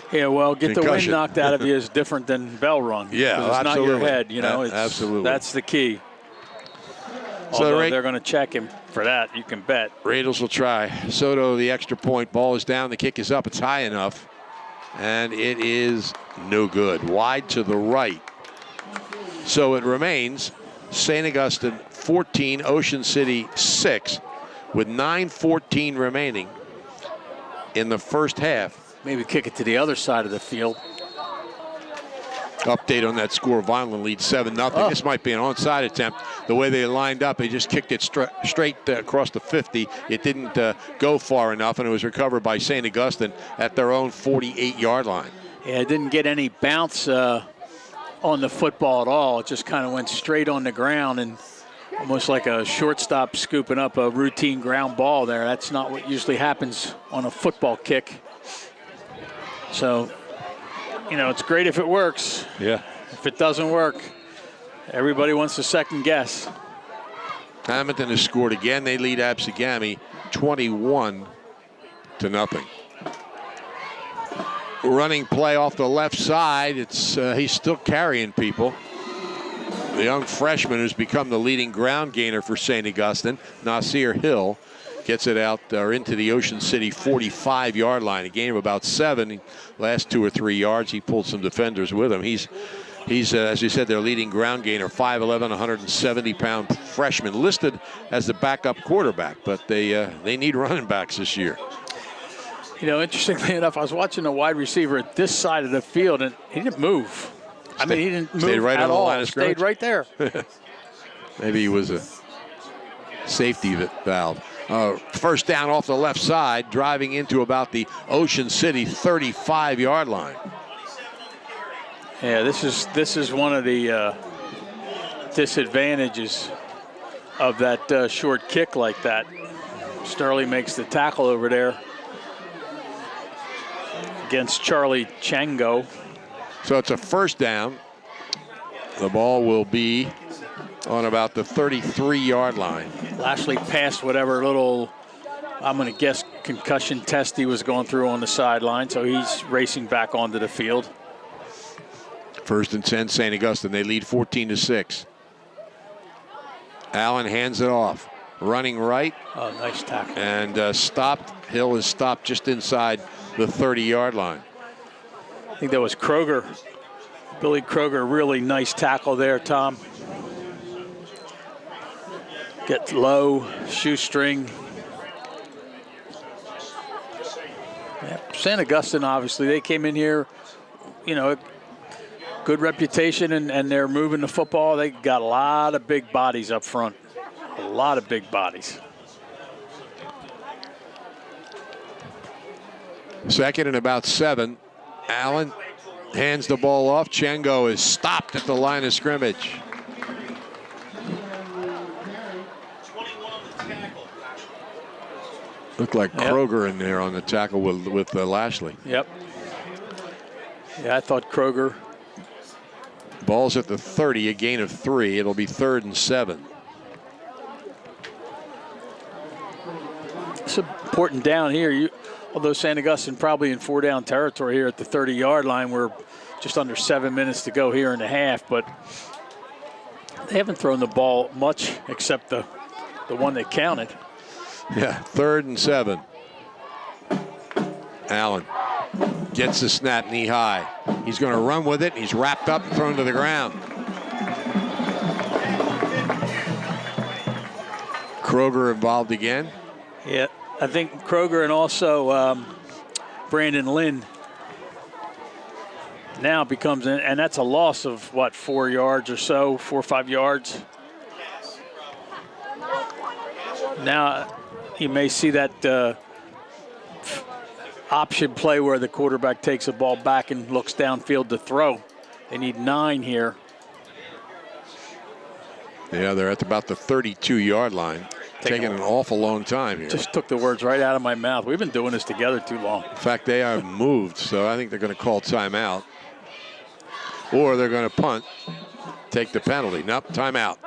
Yeah, well, get Concussion. the wind knocked out of you is different than bell rung. Yeah, it's absolutely. not your head, you know. It's, absolutely. That's the key. So although they're going to check him for that, you can bet. Raiders will try. Soto, the extra point. Ball is down. The kick is up. It's high enough. And it is no good. Wide to the right. So it remains St. Augustine 14, Ocean City 6, with 9:14 remaining in the first half. Maybe kick it to the other side of the field. Update on that score. Vineland leads 7-0. Oh. This might be an onside attempt. The way they lined up, they just kicked it straight across the 50. It didn't go far enough, and it was recovered by St. Augustine at their own 48-yard line. Yeah, it didn't get any bounce on the football at all. It just kind of went straight on the ground, and almost like a shortstop scooping up a routine ground ball there. That's not what usually happens on a football kick. So, you know, it's great if it works. Yeah. If it doesn't work, everybody wants to second guess. Hamilton has scored again. They lead Absegami 21-0. Running play off the left side. It's he's still carrying people. The young freshman who's become the leading ground gainer for St. Augustine, Nasir Hill, gets it out into the Ocean City 45-yard line. A gain of about 7. Last 2 or 3 yards, he pulled some defenders with him. He's as you said, their leading ground gainer, 5'11", 170-pound freshman, listed as the backup quarterback. But they need running backs this year. You know, interestingly enough, I was watching a wide receiver at this side of the field, and he didn't move. I mean, he didn't move right at on the all. line of scrimmage? Stayed right there. Maybe he was a safety valve. First down off the left side, driving into about the Ocean City 35-yard line. Yeah, this is one of the disadvantages of that short kick like that. Sterling makes the tackle over there against Charlie Chango. So it's a first down. The ball will be on about the 33-yard line. Lashley passed whatever little, I'm going to guess, concussion test he was going through on the sideline, so he's racing back onto the field. First and 10, St. Augustine. They lead 14-6. Allen hands it off. Running right. Oh, nice tackle. And stopped. Hill is stopped just inside the 30-yard line. I think that was Kroger. Billy Kroger, really nice tackle there, Tom. Get low, shoestring. Yeah, St. Augustine, obviously, they came in here, you know, good reputation, and they're moving the football. They got a lot of big bodies up front. A lot of big bodies. Second and about 7. Allen hands the ball off. Chengo is stopped at the line of scrimmage. Looked like Kroger in there on the tackle with Lashley. Yep. Yeah, I thought Kroger. Ball's at the 30, a gain of 3. It'll be 3rd and 7. It's important down here. Although St. Augustine probably in 4-down territory here at the 30-yard line. We're just under 7 minutes to go here in the half, but they haven't thrown the ball much except the one that counted. Yeah, 3rd and 7. Allen gets the snap knee high. He's going to run with it. He's wrapped up and thrown to the ground. Kroger involved again. Yeah, I think Kroger and also Brandon Lynn now becomes, and that's a loss of what, 4 yards or so, 4 or 5 yards. Now you may see that option play where the quarterback takes the ball back and looks downfield to throw. They need 9 here. Yeah, they're at about the 32-yard line. Taking an awful long time here. Just took the words right out of my mouth. We've been doing this together too long. In fact, they are moved, so I think they're going to call timeout. Or they're going to punt, take the penalty. Nope, timeout.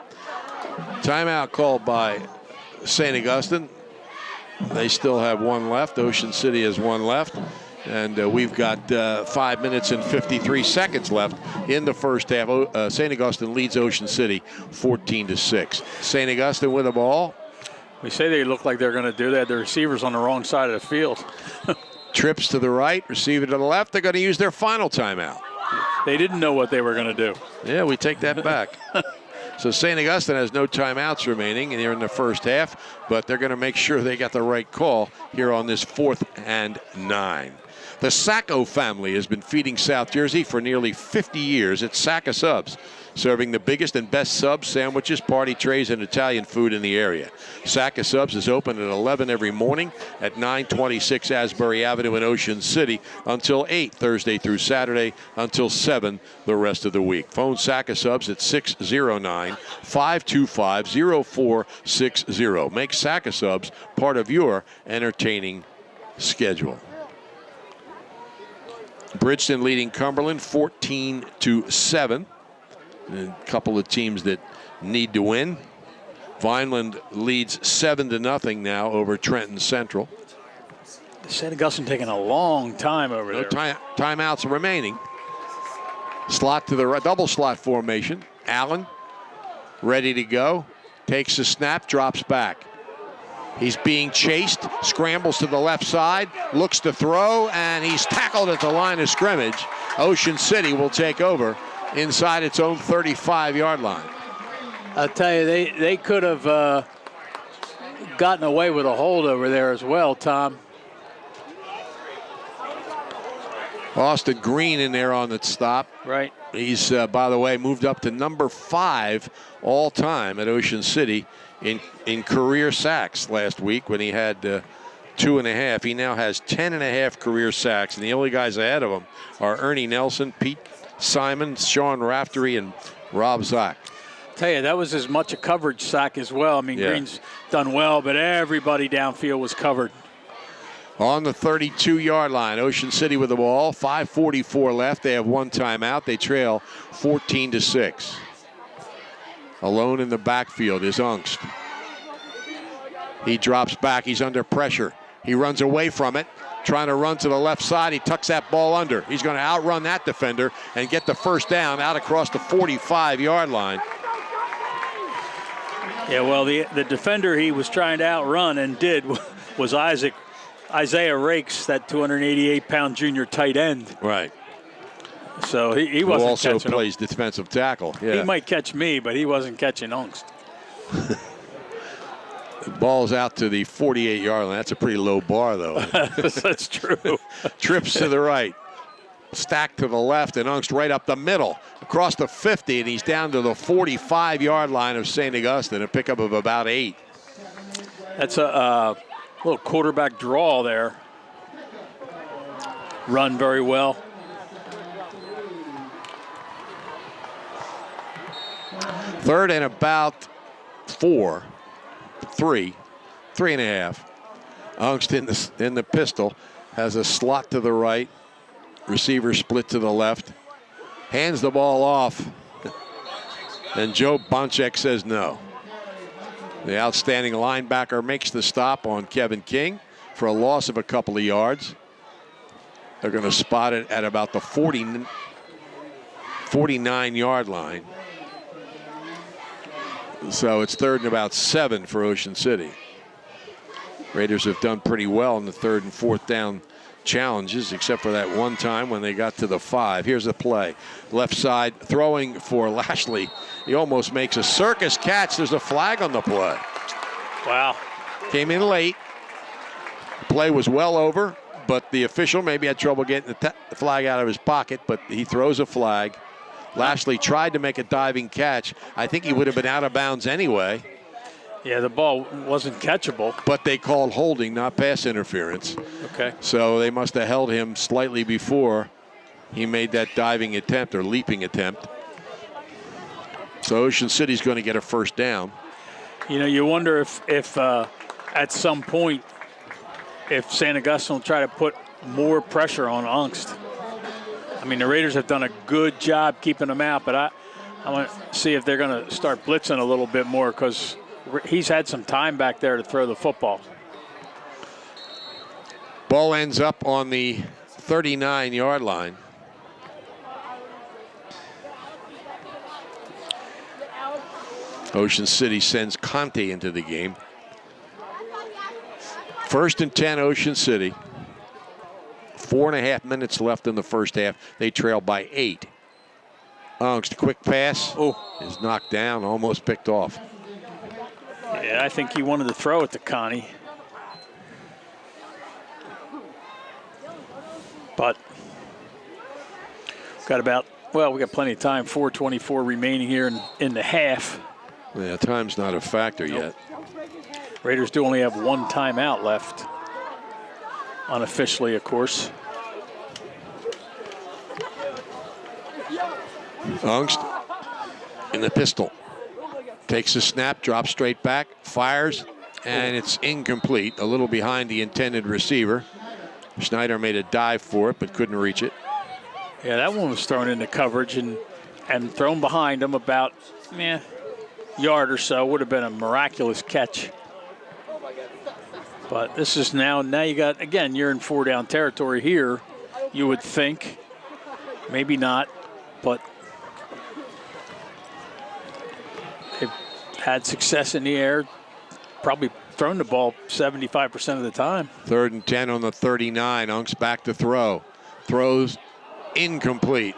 Timeout called by St. Augustine. They still have 1 left. Ocean City has 1 left. And we've got 5 minutes and 53 seconds left in the first half. St. Augustine leads Ocean City 14-6. St. Augustine with the ball. We say they look like they're going to do that. The receivers on the wrong side of the field. Trips to the right, receiver to the left. They're going to use their final timeout. They didn't know what they were going to do. Yeah, we take that back. So St. Augustine has no timeouts remaining, and they're in the first half, but they're going to make sure they got the right call here on this 4th and 9. The Sacco family has been feeding South Jersey for nearly 50 years at Sacco Subs, serving the biggest and best subs, sandwiches, party trays, and Italian food in the area. Sacco Subs is open at 11 every morning at 926 Asbury Avenue in Ocean City until 8 Thursday through Saturday until 7 the rest of the week. Phone Sacco Subs at 609-525-0460. Make Sacco Subs part of your entertaining schedule. Bridgeton leading Cumberland 14-7. A couple of teams that need to win. Vineland leads 7-0 now over Trenton Central. St. Augustine taking a long time over there. Timeouts remaining. Slot to the right, double slot formation. Allen ready to go. Takes the snap, drops back. He's being chased, scrambles to the left side, looks to throw, and he's tackled at the line of scrimmage. Ocean City will take over inside its own 35-yard line. I'll tell you, they could have gotten away with a hold over there as well, Tom. Austin Green in there on the stop. Right. He's, by the way, moved up to number 5 all time at Ocean City in career sacks last week when he had 2.5. He now has 10.5 career sacks, and the only guys ahead of him are Ernie Nelson, Pete Simon, Sean Raftery, and Rob Zock. Tell you, that was as much a coverage sack as well. I mean, yeah. Green's done well, but everybody downfield was covered. On the 32-yard line, Ocean City with the ball. 5:44 left. They have 1 timeout. They trail 14-6. Alone in the backfield is Ungst. He drops back. He's under pressure. He runs away from it. trying to run to the left side. He tucks that ball under. He's going to outrun that defender and get the first down out across the 45-yard line. Yeah, well, the defender he was trying to outrun and did was Isaiah Rakes, that 288-pound junior tight end. Right. So he wasn't Who also catching plays defensive tackle. Yeah. He might catch me, but he wasn't catching Ungst. The ball's out to the 48-yard line. That's a pretty low bar, though. That's true. Trips to the right. Stacked to the left, and Ungst right up the middle. Across the 50, and he's down to the 45-yard line of St. Augustine, a pickup of about 8. That's a little quarterback draw there. Run very well. Third and about 4, 3, 3.5. Ungst in the pistol has a slot to the right. Receiver split to the left. Hands the ball off. And Joe Bonchek says no. The outstanding linebacker makes the stop on Kevin King for a loss of a couple of yards. They're going to spot it at about the 49-yard line. So it's third and about 7 for Ocean City. Raiders have done pretty well in the third and fourth down challenges, except for that one time when they got to the 5. Here's the play. Left side throwing for Lashley. He almost makes a circus catch. There's a flag on the play. Wow. Came in late. The play was well over, but the official maybe had trouble getting the flag out of his pocket, but he throws a flag. Lashley tried to make a diving catch. I think he would have been out of bounds anyway. Yeah, the ball wasn't catchable. But they called holding, not pass interference. Okay. So they must have held him slightly before he made that diving attempt or leaping attempt. So Ocean City's going to get a first down. You know, you wonder if at some point, if St. Augustine will try to put more pressure on Ungst. I mean, the Raiders have done a good job keeping him out, but I want to see if they're going to start blitzing a little bit more, because he's had some time back there to throw the football. Ball ends up on the 39-yard line. Ocean City sends Conte into the game. First and 10, Ocean City. 4.5 minutes left in the first half. They trail by 8. Ungst, quick pass. Is knocked down, almost picked off. Yeah, I think he wanted to throw it to Connie. But we got plenty of time. 4:24 remaining here in the half. Yeah, time's not a factor yet. Raiders do only have one timeout left. Unofficially, of course. Ungst in the pistol. Takes a snap, drops straight back, fires, and it's incomplete. A little behind the intended receiver. Schneider made a dive for it, but couldn't reach it. Yeah, that one was thrown into coverage and thrown behind him about yard or so. Would have been a miraculous catch. But this is now you got, again, you're in 4-down territory here, you would think. Maybe not, but they've had success in the air, probably thrown the ball 75% of the time. 3rd and 10 on the 39. Ungst back to throw. Throws incomplete.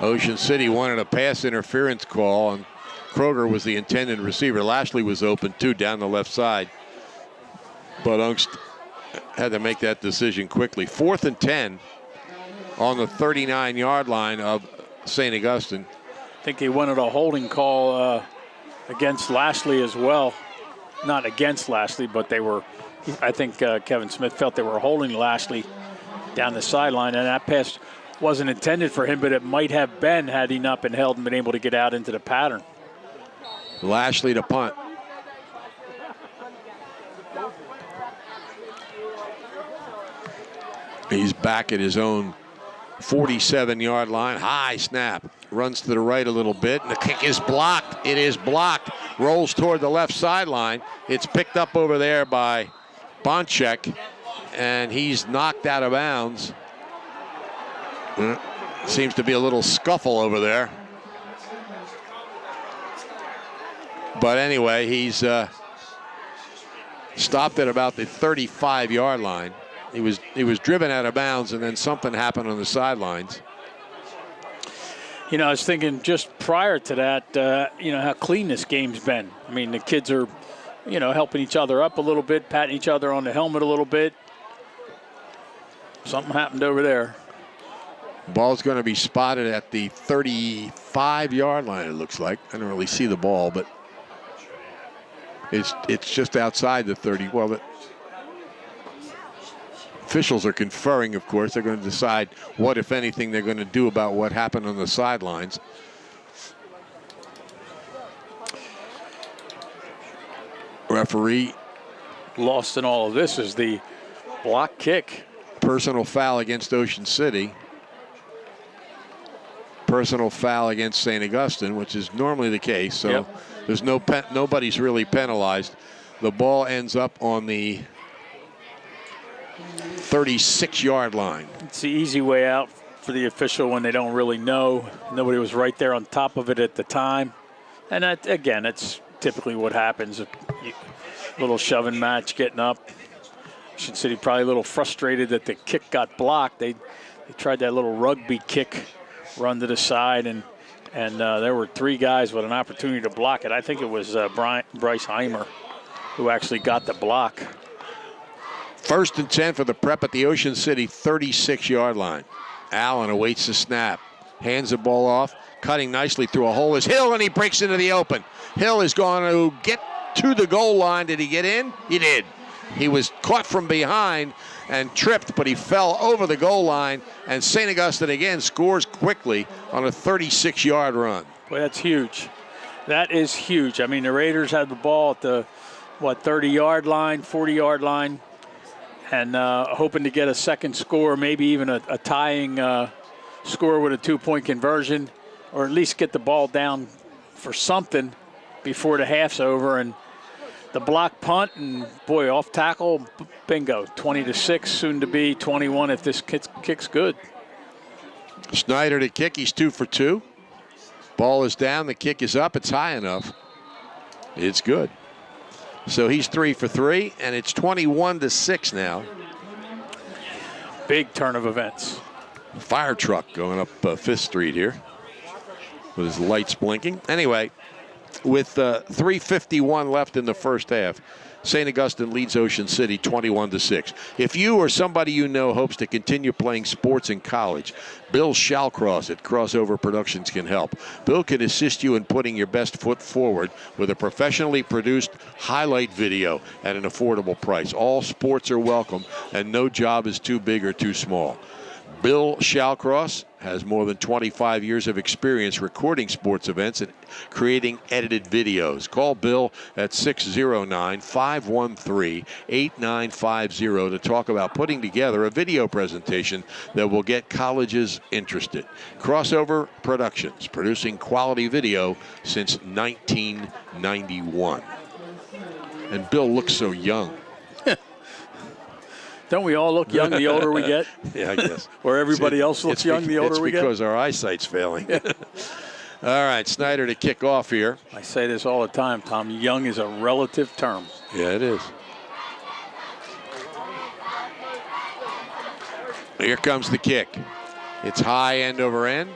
Ocean City wanted a pass interference call, and Kroger was the intended receiver. Lashley was open too down the left side. But Ungst had to make that decision quickly. 4th and 10 on the 39-yard line of St. Augustine. I think they wanted a holding call against Lashley as well. Not against Lashley, but I think Kevin Smith felt they were holding Lashley down the sideline, and that pass wasn't intended for him, but it might have been had he not been held and been able to get out into the pattern. Lashley to punt. He's back at his own 47-yard line. High snap. Runs to the right a little bit, and the kick is blocked. It is blocked. Rolls toward the left sideline. It's picked up over there by Bonchek, and he's knocked out of bounds. Seems to be a little scuffle over there. But anyway, he's stopped at about the 35-yard line. He was driven out of bounds, and then something happened on the sidelines. You know, I was thinking just prior to that, you know, how clean this game's been. I mean, the kids are, you know, helping each other up a little bit, patting each other on the helmet a little bit. Something happened over there. Ball's going to be spotted at the 35-yard line, it looks like. I don't really see the ball, but it's just outside the 30. Well, the officials are conferring, of course. They're going to decide what, if anything, they're going to do about what happened on the sidelines. Referee. Lost in all of this is the block kick. Personal foul against Ocean City. Personal foul against St. Augustine, which is normally the case. So yep. There's nobody's really penalized. The ball ends up on the 36-yard line. It's the easy way out for the official when they don't really know. Nobody was right there on top of it at the time. And that, again, that's typically what happens. A little shoving match, getting up. Ocean City probably a little frustrated that the kick got blocked. They tried that little rugby kick, run to the side, and there were three guys with an opportunity to block it. I think it was Bryce Heimer who actually got the block. 1st and 10 for the Prep at the Ocean City 36-yard line. Allen awaits the snap, hands the ball off, cutting nicely through a hole is Hill, and he breaks into the open. Hill is going to get to the goal line. Did he get in? He did. He was caught from behind and tripped, but he fell over the goal line, and St. Augustine again scores quickly on a 36-yard run. Boy, that's huge. That is huge. I mean, the Raiders had the ball at the, 30-yard line, 40-yard line, and hoping to get a second score, maybe even a tying score with a two-point conversion, or at least get the ball down for something before the half's over. And the block punt, and boy, off tackle, bingo, 20-6, soon to be 21 if this kick's good. Snyder to kick, he's 2 for 2. Ball is down, the kick is up, it's high enough. It's good. So he's 3 for 3, and it's 21-6 now. Big turn of events. Fire truck going up 5th Street here with his lights blinking. Anyway, with 3:51 left in the first half, St. Augustine leads Ocean City 21-6. If you or somebody you know hopes to continue playing sports in college, Bill Shallcross at Crossover Productions can help. Bill can assist you in putting your best foot forward with a professionally produced highlight video at an affordable price. All sports are welcome, and no job is too big or too small. Bill Shallcross has more than 25 years of experience recording sports events and creating edited videos. Call Bill at 609-513-8950 to talk about putting together a video presentation that will get colleges interested. Crossover Productions, producing quality video since 1991. And Bill looks so young. Don't we all look young the older we get? Yeah, I guess. Or everybody else looks young the older we get? It's because our eyesight's failing. All right, Snyder to kick off here. I say this all the time, Tom. Young is a relative term. Yeah, it is. Here comes the kick. It's high end over end.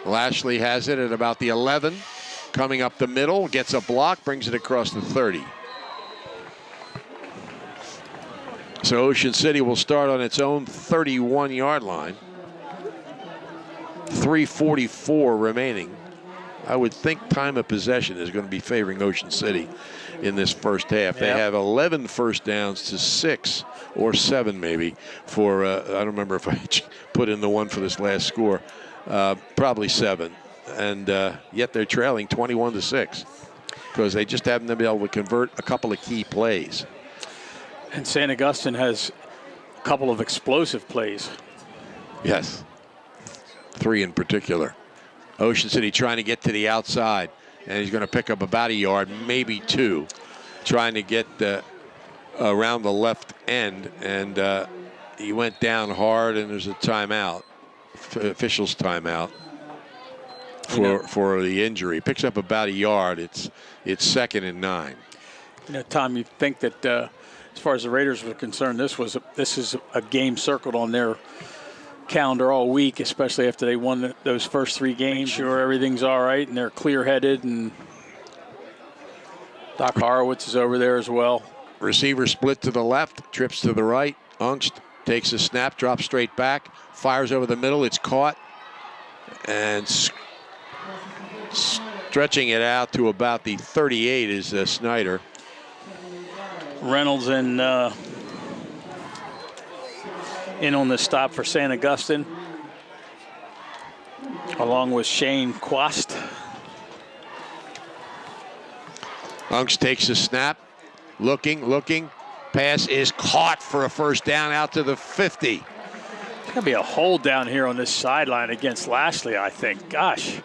Lashley has it at about the 11. Coming up the middle, gets a block, brings it across the 30. So Ocean City will start on its own 31-yard line. 3:44 remaining. I would think time of possession is going to be favoring Ocean City in this first half. They have 11 first downs to 6 or 7 maybe for, I don't remember if I put in the one for this last score, probably 7. And yet they're trailing 21-6 because they just haven't been able to convert a couple of key plays. And St. Augustine has a couple of explosive plays. Yes, 3 in particular. Ocean City trying to get to the outside, and he's going to pick up about a yard, maybe 2, trying to get around the left end, and he went down hard, and there's a timeout, official's timeout for the injury. Picks up about a yard. It's 2nd and 9. Tom, you think that as far as the Raiders were concerned, this is a game circled on their calendar all week, especially after they won those first 3 games. Sure, everything's all right, and they're clear-headed, and Doc Horowitz is over there as well. Receiver split to the left, trips to the right. Ungst takes a snap, drops straight back, fires over the middle. It's caught, and stretching it out to about the 38 is Snyder. Reynolds in on the stop for St. Augustine, along with Shane Quast. Ungst takes a snap, looking. Pass is caught for a first down out to the 50. There's going to be a hold down here on this sideline against Lashley, I think. Gosh.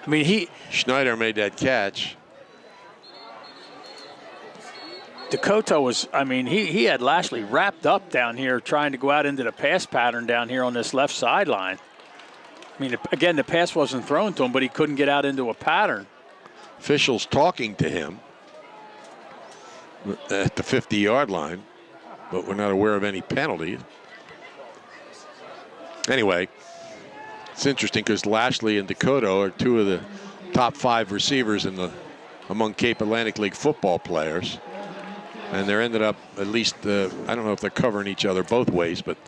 I mean, Schneider made that catch. Dakota was, I mean, he had Lashley wrapped up down here trying to go out into the pass pattern down here on this left sideline. I mean, again, the pass wasn't thrown to him, but he couldn't get out into a pattern. Officials talking to him at the 50-yard line, but we're not aware of any penalty. Anyway, it's interesting because Lashley and Dakota are 2 of the top 5 receivers among Cape Atlantic League football players. And they're ended up, at least, I don't know if they're covering each other both ways, but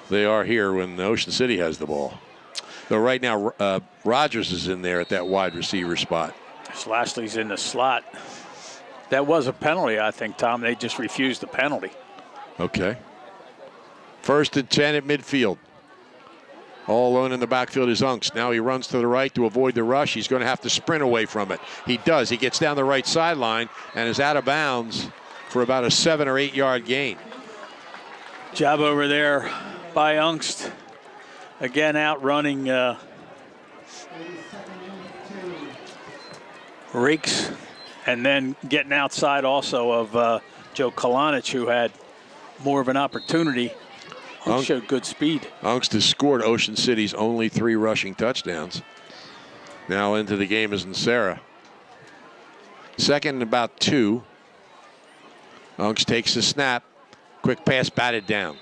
they are here when Ocean City has the ball. So right now, Rogers is in there at that wide receiver spot. Lashley's in the slot. That was a penalty, I think, Tom. They just refused the penalty. Okay. 1st and 10 at midfield. All alone in the backfield is Ungst. Now he runs to the right to avoid the rush. He's going to have to sprint away from it. He does. He gets down the right sideline and is out of bounds for about a 7 or 8 yard gain. Job over there by Ungst. Again, outrunning Reeks, and then getting outside also of Joe Kalanic, who had more of an opportunity. Showed good speed. Ungst has scored Ocean City's only 3 rushing touchdowns. Now into the game is Nsara. 2nd and about 2. Ungst takes a snap. Quick pass batted down.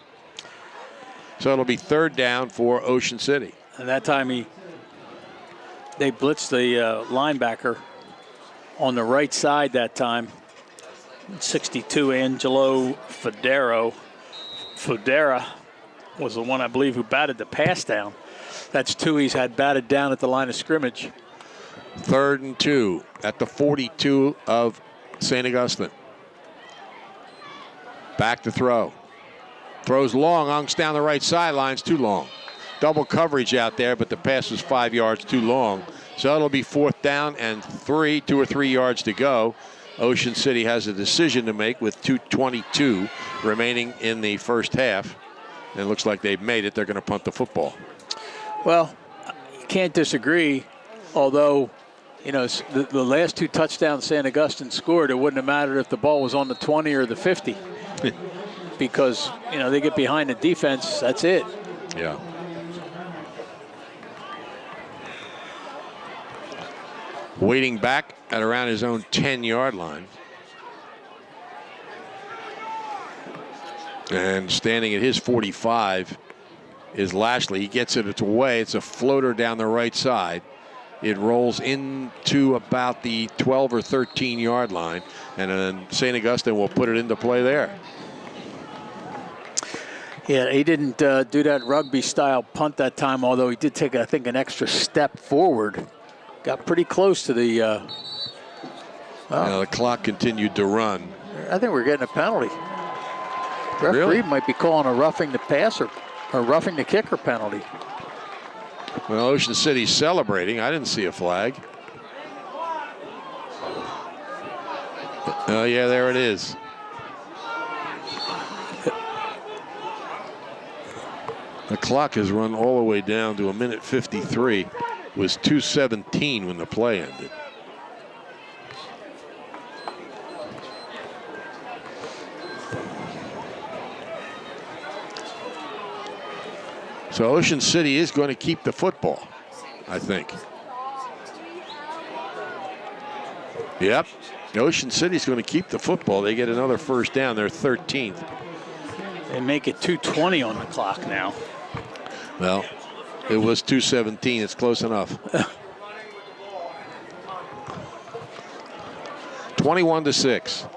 So it'll be 3rd down for Ocean City. And that time they blitzed the linebacker on the right side that time. 62, Angelo Federa was the one, I believe, who batted the pass down. That's 2 he's had batted down at the line of scrimmage. 3rd and 2 at the 42 of St. Augustine. Back to throw. Throws long. Ungst down the right sideline. Too long. Double coverage out there, but the pass was 5 yards too long. So it'll be 4th down and 2 or 3 yards to go. Ocean City has a decision to make with 2:22 remaining in the first half. And it looks like they've made it. They're going to punt the football. Well, you can't disagree, although, the last 2 touchdowns St. Augustine scored, it wouldn't have mattered if the ball was on the 20 or the 50. Because, they get behind the defense, that's it. Yeah. Waiting back at around his own 10-yard line. And standing at his 45 is Lashley. He gets it away. It's a floater down the right side. It rolls into about the 12 or 13-yard line. And then St. Augustine will put it into play there. Yeah, he didn't do that rugby-style punt that time, although he did take, I think, an extra step forward. Got pretty close to the... the clock continued to run. I think we're getting a penalty. Referee Really? might be calling a roughing the passer or roughing the kicker penalty. Well, Ocean City's celebrating. I didn't see a flag. Oh, yeah, there it is. The clock has run all the way down to 1:53. It was 2:17 when the play ended. So Ocean City is going to keep the football, I think. Yep. Ocean City's going to keep the football. They get another first down. They're 13th. They make it 2:20 on the clock now. Well, it was 2:17. It's close enough. 21-6.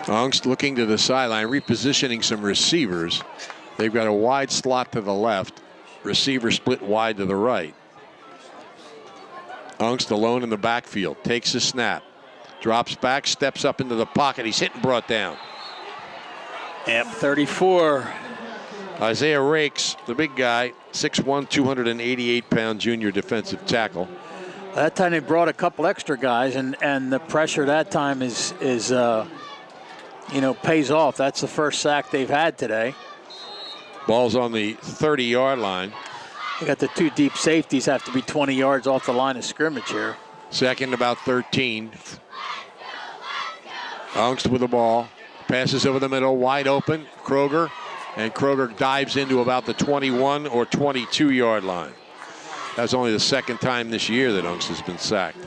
Ongst looking to the sideline, repositioning some receivers. They've got a wide slot to the left. Receiver split wide to the right. Ongst alone in the backfield. Takes a snap. Drops back, steps up into the pocket. He's hit and brought down. Yep, 34. Isaiah Rakes, the big guy, 6'1", 288-pound junior defensive tackle. That time they brought a couple extra guys, and the pressure that time is pays off. That's the first sack they've had today. Ball's on the 30-yard line. They got the two deep safeties have to be 20 yards off the line of scrimmage here. Second, about 13. Ongst with the ball. Passes over the middle, wide open. Kroger. And Kroger dives into about the 21 or 22-yard line. That's only the second time this year that Ongst has been sacked.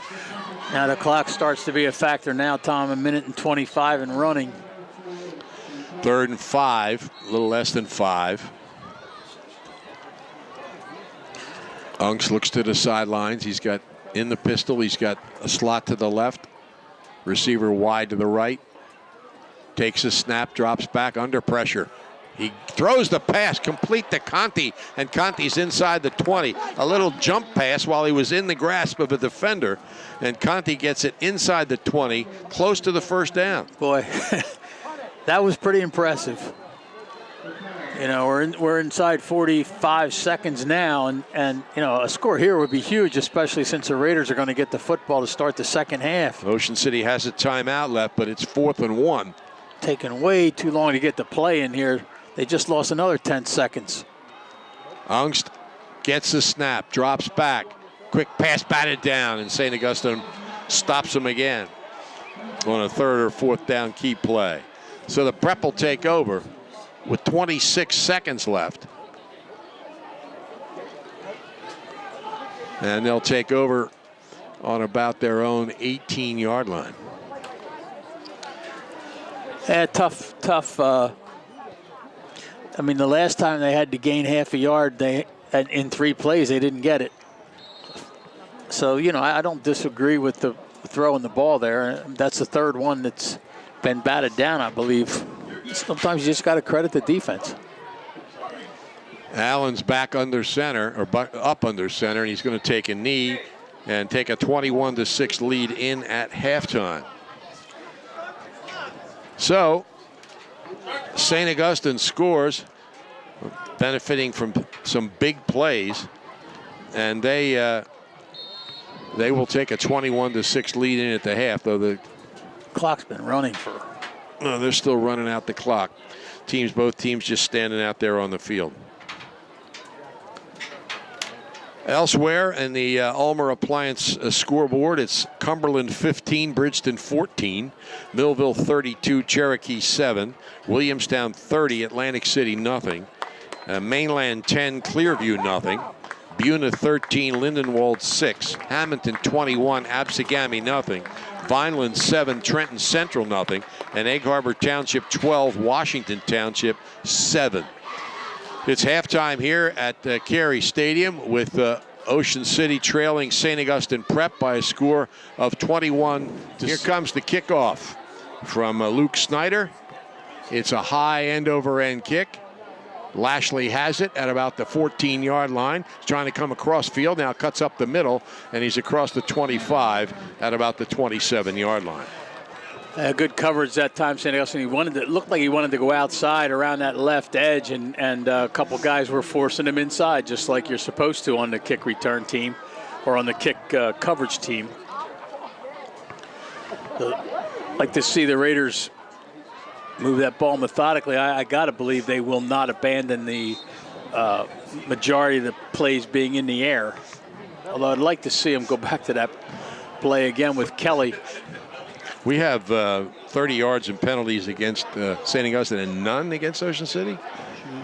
Now the clock starts to be a factor now, Tom. 1:25 and running. 3rd and 5, a little less than 5. Ongst looks to the sidelines. He's got in the pistol. He's got a slot to the left. Receiver wide to the right. Takes a snap, drops back under pressure. He throws the pass complete to Conti, and Conti's inside the 20. A little jump pass while he was in the grasp of a defender, and Conti gets it inside the 20, close to the first down. Boy, that was pretty impressive. We're inside 45 seconds now, and a score here would be huge, especially since the Raiders are going to get the football to start the second half. Ocean City has a timeout left, but it's 4th and 1. Taking way too long to get the play in here. They just lost another 10 seconds. Ongst gets the snap, drops back. Quick pass batted down, and St. Augustine stops him again on a 3rd or 4th down key play. So the Prep will take over with 26 seconds left. And they'll take over on about their own 18-yard line. Yeah, tough. The last time they had to gain half a yard, in 3 plays, they didn't get it. So, I don't disagree with the throwing the ball there. That's the 3rd one that's been batted down, I believe. Sometimes you just got to credit the defense. Allen's back under center, or up under center, and he's going to take a knee and take a 21-6 lead in at halftime. So, St. Augustine scores, benefiting from some big plays, and they will take a 21-6 lead in at the half, though the clock's been running for. No, they're still running out the clock. Both teams just standing out there on the field. Elsewhere in the Ulmer Appliance scoreboard, it's Cumberland 15, Bridgeton 14, Millville 32, Cherokee 7, Williamstown 30, Atlantic City nothing, Mainland 10, Clearview nothing, Buna 13, Lindenwold 6, Hamilton 21, Absegami nothing, Vineland 7, Trenton Central nothing, and Egg Harbor Township 12, Washington Township 7. It's halftime here at Carey Stadium with Ocean City trailing St. Augustine Prep by a score of 21. Here comes the kickoff from Luke Snyder. It's a high end-over-end kick. Lashley has it at about the 14-yard line. He's trying to come across field, now cuts up the middle, and he's across the 25 at about the 27-yard line. Good coverage that time, St. Augustine. It looked like he wanted to go outside around that left edge, and a couple guys were forcing him inside, just like you're supposed to on the kick return team or on the kick coverage team. Like to see the Raiders move that ball methodically. I got to believe they will not abandon the majority of the plays being in the air. Although I'd like to see them go back to that play again with Kelly. We have 30 yards in penalties against St. Augustine and none against Ocean City.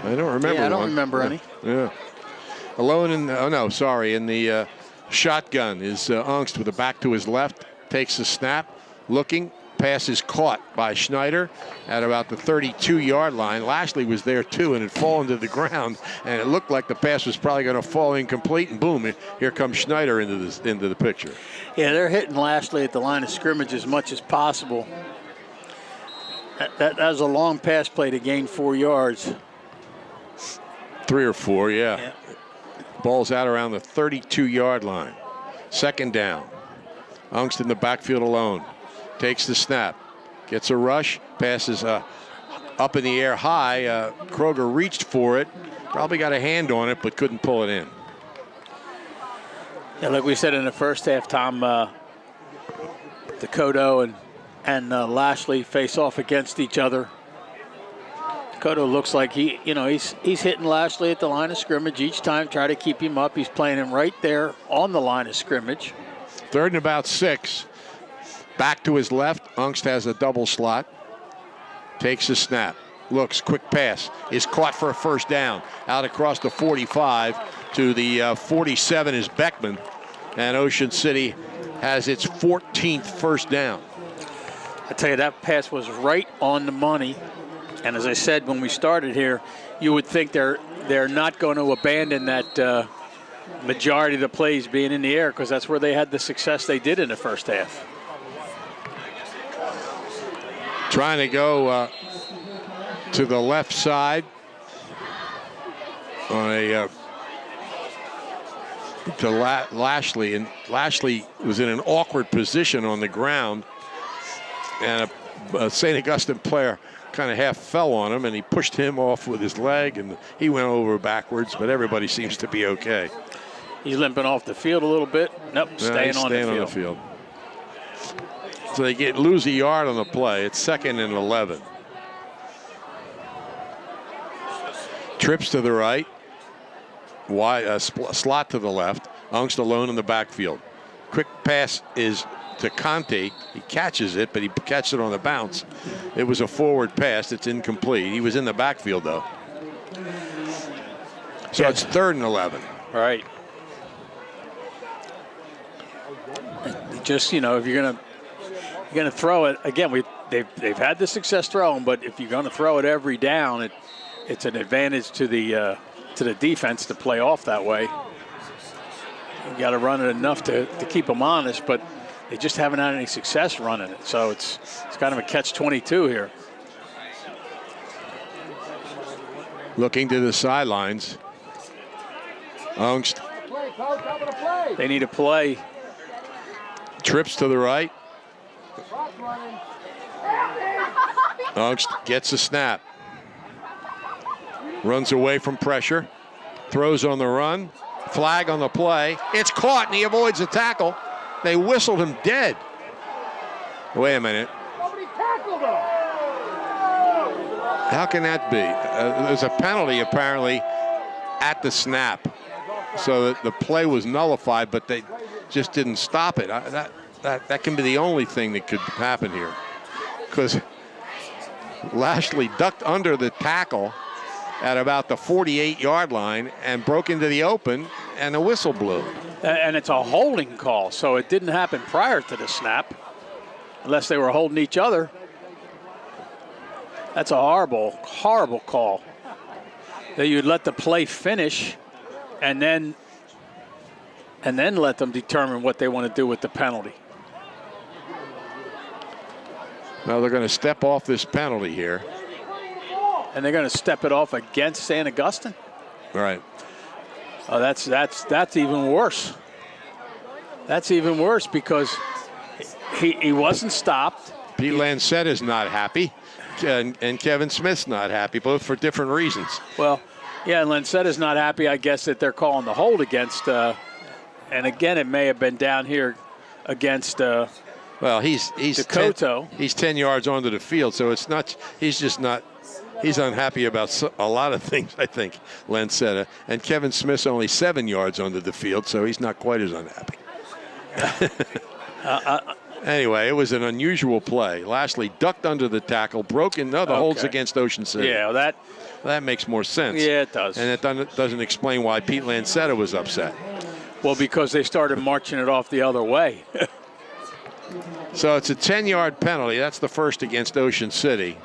I don't remember. Yeah, I don't one. remember any. Yeah. Alone in, oh no, sorry, in the shotgun is Ungst with a back to his left, takes the snap, looking, pass is caught by Schneider at about the 32-yard line. Lashley was there too and had fallen to the ground, and it looked like the pass was probably going to fall incomplete, and boom, here comes Schneider into the picture. Yeah, they're hitting Lashley at the line of scrimmage as much as possible. That was a long pass play to gain 4 yards. 3 or 4, yeah. Ball's out around the 32-yard line. Second down. Ungst in the backfield alone. Takes the snap. Gets a rush. Passes up in the air high. Kroger reached for it. Probably got a hand on it, but couldn't pull it in. Yeah, like we said in the first half, Tom, Dakota and Lashley face off against each other. Dakota looks like he's hitting Lashley at the line of scrimmage each time, try to keep him up. He's playing him right there on the line of scrimmage. 3rd and about 6. Back to his left. Ungst has a double slot. Takes a snap. Looks, quick pass. Is caught for a first down. Out across the 45 to the 47 is Beckman. And Ocean City has its 14th first down. I tell you, that pass was right on the money. And as I said when we started here, you would think they're not going to abandon that majority of the plays being in the air, because that's where they had the success they did in the first half. Trying to go to the left side on a to Lashley, and Lashley was in an awkward position on the ground, and a St. Augustine player kind of half fell on him, and he pushed him off with his leg, and he went over backwards, but everybody seems to be okay. He's limping off the field a little bit. Nope, staying on the field. So they lose a yard on the play. It's 2nd and 11. Trips to the right. Wide slot to the left. Ungst alone in the backfield. Quick pass is to Conte. He catches it, but he catches it on the bounce. It was a forward pass. It's incomplete. He was in the backfield, though. So it's 3rd and 11. Right. Just, if you're gonna throw it again, they've had the success throwing, but if you're gonna throw it every down, it's an advantage to the defense to play off that way. You got to run it enough to keep them honest, but they just haven't had any success running it. So it's kind of a catch-22 here. Looking to the sidelines. Ungst. They need a play. Trips to the right. Ungst gets a snap. Runs away from pressure. Throws on the run. Flag on the play. It's caught, and he avoids the tackle. They whistled him dead. Wait a minute. How can that be? There's a penalty, apparently, at the snap. So that the play was nullified, but they just didn't stop it. That can be the only thing that could happen here. Because Lashley ducked under the tackle at about the 48-yard line and broke into the open, and the whistle blew. And it's a holding call, so it didn't happen prior to the snap, unless they were holding each other. That's a horrible, horrible call. That you'd let the play finish, and then let them determine what they want to do with the penalty. Now they're going to step off this penalty here. And they're going to step it off against St. Augustine? Right. Oh, that's even worse. That's even worse because he wasn't stopped. Pete Lancetta's not happy, and Kevin Smith's not happy, both for different reasons. Well, yeah, and Lancetta's not happy, I guess, that they're calling the hold against, and again, it may have been down here against well, he's Dakota. He's 10 yards onto the field, so it's not. He's just not. He's unhappy about a lot of things, I think, Lancetta. And Kevin Smith's only 7 yards onto the field, so he's not quite as unhappy. Anyway, it was an unusual play. Lashley ducked under the tackle, broken. No, the hold's against Ocean City. Yeah, that makes more sense. Yeah, it does. And it doesn't explain why Pete Lancetta was upset. Well, because they started marching it off the other way. So it's a 10-yard penalty. That's the first against Ocean City.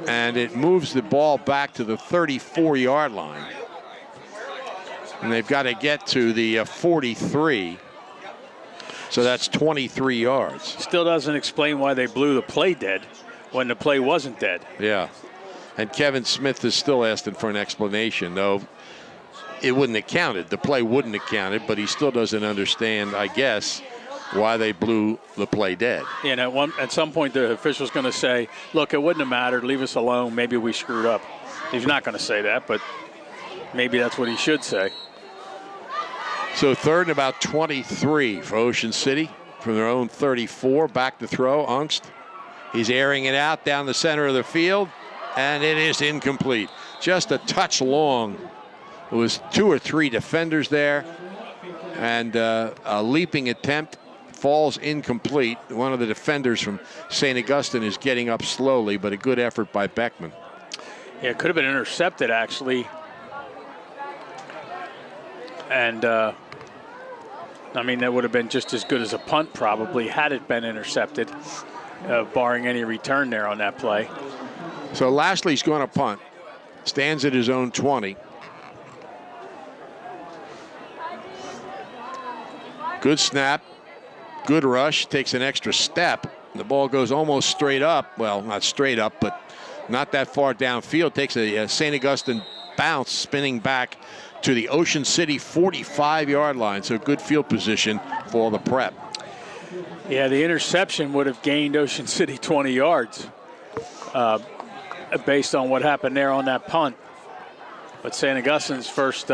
And it moves the ball back to the 34-yard line. And they've got to get to the 43. So that's 23 yards. Still doesn't explain why they blew the play dead when the play wasn't dead. Yeah. And Kevin Smith is still asking for an explanation, though it wouldn't have counted. The play wouldn't have counted, but he still doesn't understand, I guess, why they blew the play dead. Yeah, and at some point the official's going to say, look, it wouldn't have mattered. Leave us alone. Maybe we screwed up. He's not going to say that, but maybe that's what he should say. So third and about 23 for Ocean City from their own 34. Back to throw, Ungst. He's airing it out down the center of the field, and it is incomplete. Just a touch long. It was 2 or 3 defenders there, and a leaping attempt falls incomplete. One of the defenders from St. Augustine is getting up slowly, but a good effort by Beckman. Yeah, it could have been intercepted, actually. And, I mean, that would have been just as good as a punt, probably, had it been intercepted, barring any return there on that play. So Lashley's going to punt. Stands at his own 20. Good snap. Good rush. Takes an extra step. The ball goes almost straight up. Well, not straight up, but not that far downfield. Takes a St. Augustine bounce, spinning back to the Ocean City 45-yard line. So good field position for the prep. Yeah, the interception would have gained Ocean City 20 yards based on what happened there on that punt. But St. Augustine's first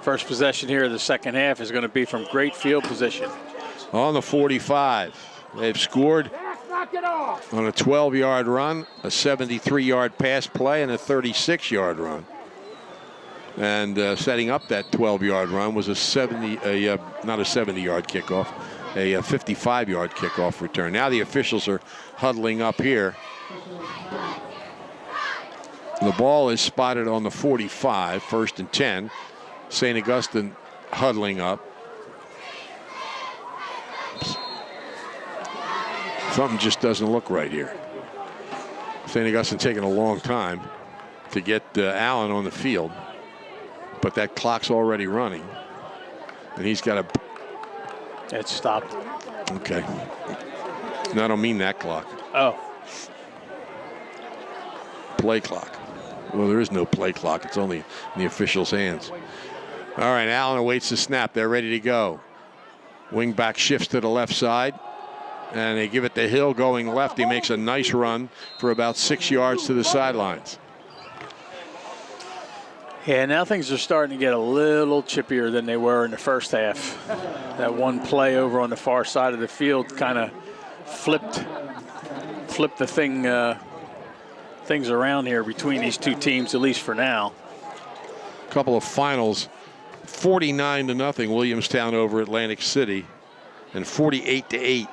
possession here of the second half is going to be from great field position. On the 45, they've scored on a 12-yard run, a 73-yard pass play, and a 36-yard run. And setting up that 12-yard run was not a 70-yard kickoff, a 55-yard kickoff return. Now the officials are huddling up here. The ball is spotted on the 45, 1st and 10. St. Augustine huddling up. Something just doesn't look right here. St. Augustine taking a long time to get Allen on the field. But that clock's already running. And he's got a... It stopped. Okay. No, I don't mean that clock. Oh. Play clock. Well, there is no play clock. It's only in the official's hands. All right, Allen awaits the snap. They're ready to go. Wing back shifts to the left side. And they give it to Hill going left. He makes a nice run for about 6 yards to the sidelines. Yeah, now things are starting to get a little chippier than they were in the first half. That one play over on the far side of the field kind of flipped the things around here between these two teams, at least for now. A couple of finals, 49-0 Williamstown over Atlantic City, and 48-8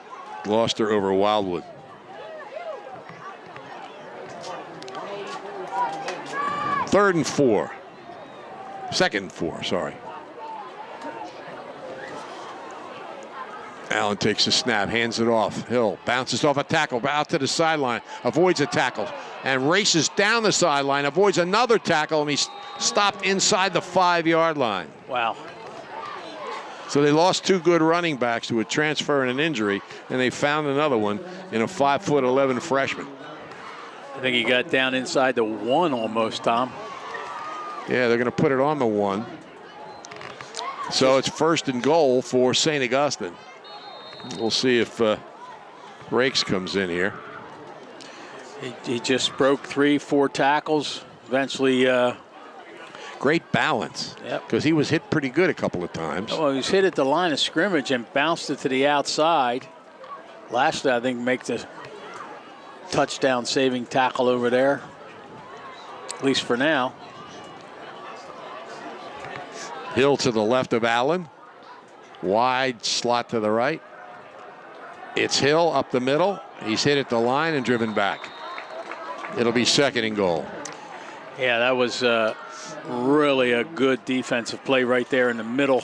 Gloucester over Wildwood. Second and four, sorry. Allen takes the snap, hands it off. Hill bounces off a tackle, out to the sideline, avoids a tackle, and races down the sideline, avoids another tackle, and he's stopped inside the 5-yard line. Wow. So they lost 2 good running backs to a transfer and an injury, and they found another one in a 5'11" freshman. I think he got down inside the 1 almost, Tom. Yeah, they're going to put it on the 1. So it's 1st and goal for St. Augustine. We'll see if Rakes comes in here. He just broke 3-4 tackles. Eventually. Great balance. Yep. Because he was hit pretty good a couple of times. Well, he was hit at the line of scrimmage and bounced it to the outside. Lashley, I think, makes a touchdown-saving tackle over there, at least for now. Hill to the left of Allen. Wide slot to the right. It's Hill up the middle. He's hit at the line and driven back. It'll be 2nd and goal. Yeah, that was really a good defensive play right there in the middle.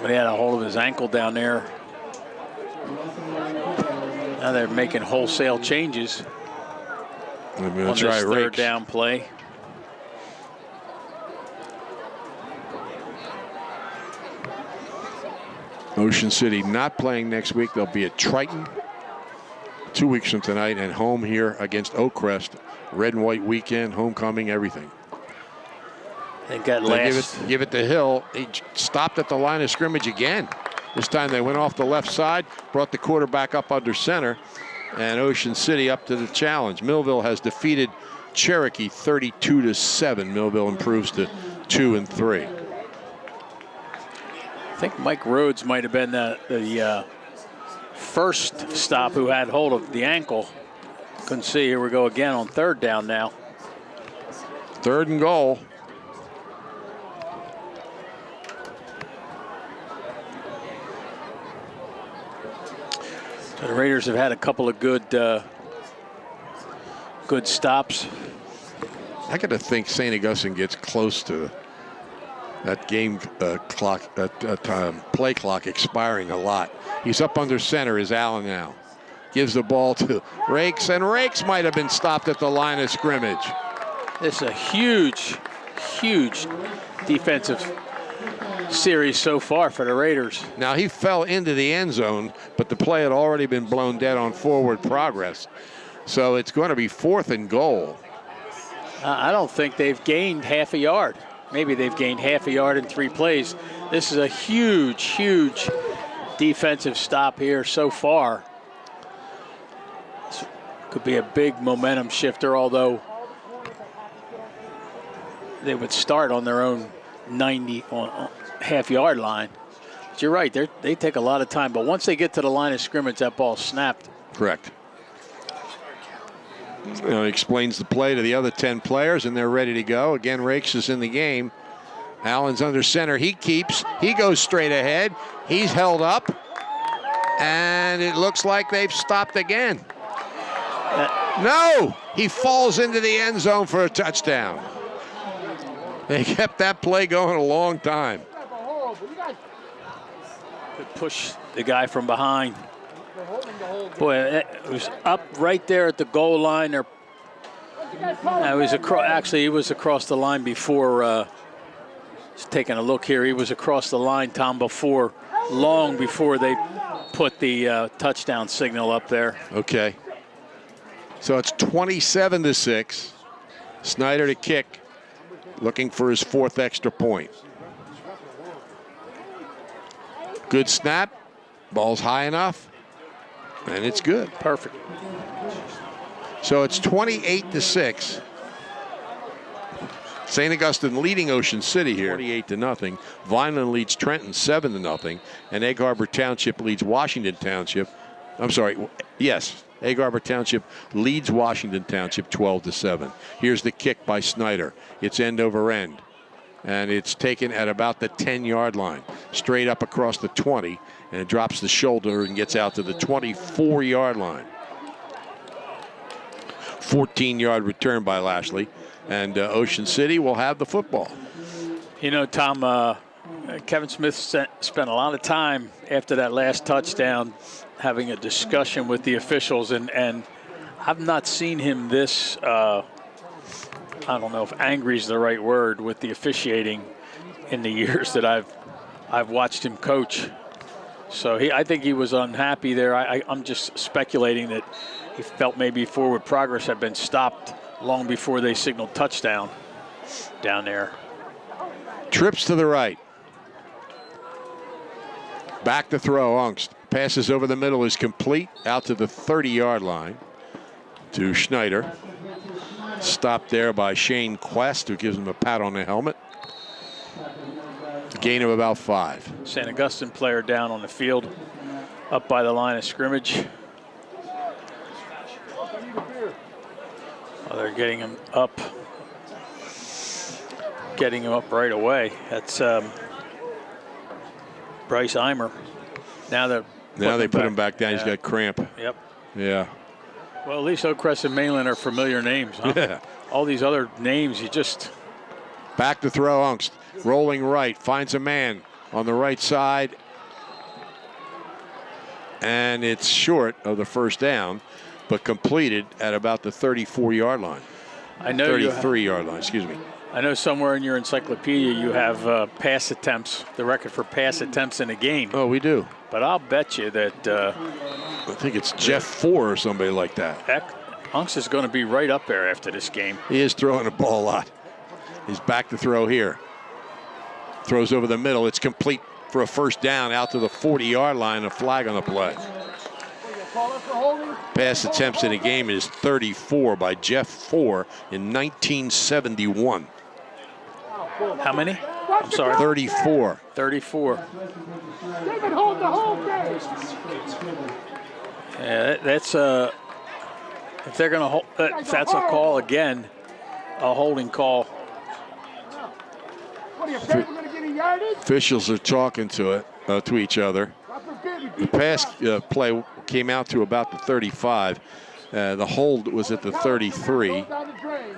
But he had a hold of his ankle down there. Now they're making wholesale changes on this third down play. Ocean City not playing next week. They'll be at Triton 2 weeks from tonight, and home here against Oakcrest. Red and white weekend, homecoming, everything. They got last. Give it to Hill. He stopped at the line of scrimmage again. This time they went off the left side, brought the quarterback up under center, and Ocean City up to the challenge. Millville has defeated Cherokee 32-7. Millville improves to 2-3. I think Mike Rhodes might have been the first stop who had hold of the ankle. Couldn't see. Here we go again on 3rd down now. 3rd and goal. So the Raiders have had a couple of good stops. I got to think St. Augustine gets close to that game clock, play clock expiring a lot. He's up under center is Allen now. Gives the ball to Rakes, and Rakes might have been stopped at the line of scrimmage. This is a huge, huge defensive series so far for the Raiders. Now he fell into the end zone, but the play had already been blown dead on forward progress. So it's going to be 4th and goal. I don't think they've gained half a yard. Maybe they've gained half a yard in 3 plays. This is a huge, huge defensive stop here so far. This could be a big momentum shifter, although they would start on their own 90 on half-yard line. But you're right, they take a lot of time. But once they get to the line of scrimmage, that ball's snapped. Correct. Explains the play to the other 10 players, and they're ready to go. Again, Rakes is in the game. Allen's under center. He keeps. He goes straight ahead. He's held up, and it looks like they've stopped again. No! He falls into the end zone for a touchdown. They kept that play going a long time. Could push the guy from behind. Boy, it was up right there at the goal line. It was actually, he was across the line before. Just taking a look here, he was across the line, Tom, long before they put the touchdown signal up there. Okay. So it's 27-6. Snyder to kick, looking for his 4th extra point. Good snap. Ball's high enough. And it's good. Perfect. So it's 28-6. St. Augustine leading Ocean City here, 48-0. Vineland leads Trenton 7-0, and Egg Harbor Township leads Washington Township. I'm sorry. Yes, Egg Harbor Township leads Washington Township 12-7. Here's the kick by Snyder. It's end over end, and it's taken at about the 10-yard line, straight up across the 20. And it drops the shoulder and gets out to the 24-yard line. 14-yard return by Lashley. And Ocean City will have the football. You know, Tom, Kevin Smith spent a lot of time after that last touchdown having a discussion with the officials. And I've not seen him this, I don't know if angry is the right word, with the officiating in the years that I've watched him coach. So I think he was unhappy there. I'm just speculating that he felt maybe forward progress had been stopped long before they signaled touchdown down there. Trips to the right. Back to throw, Ungst. Passes over the middle is complete, out to the 30-yard line to Schneider. Stopped there by Shane Quest, who gives him a pat on the helmet. Gain of about 5. St. Augustine player down on the field, up by the line of scrimmage. Oh, they're getting him up. getting him up right away. That's Bryce Eimer. Now they put him back down. Yeah. He's got cramp. Yep. Yeah. Well, at least Oakcrest and Mainland are familiar names, huh? Yeah. All these other names, you just... Back to throw, Ungst. Rolling right, finds a man on the right side. And it's short of the first down, but completed at about the 34-yard line. I know 33-yard line, excuse me. I know somewhere in your encyclopedia you have pass attempts, the record for pass attempts in a game. Oh, we do. But I'll bet you that... I think it's Jeff 4 or somebody like that. Ungst is going to be right up there after this game. He is throwing the ball a lot. He's back to throw here. Throws over the middle. It's complete for a first down out to the 40-yard line. A flag on the play. Pass attempts in a game is 34 by Jeff 4 in 1971. How many? I'm sorry. 34. 34. Yeah, that's if they're going to hold, if that's a call again, a holding call. Officials are talking to each other. The pass play came out to about the 35. The hold was at the 33,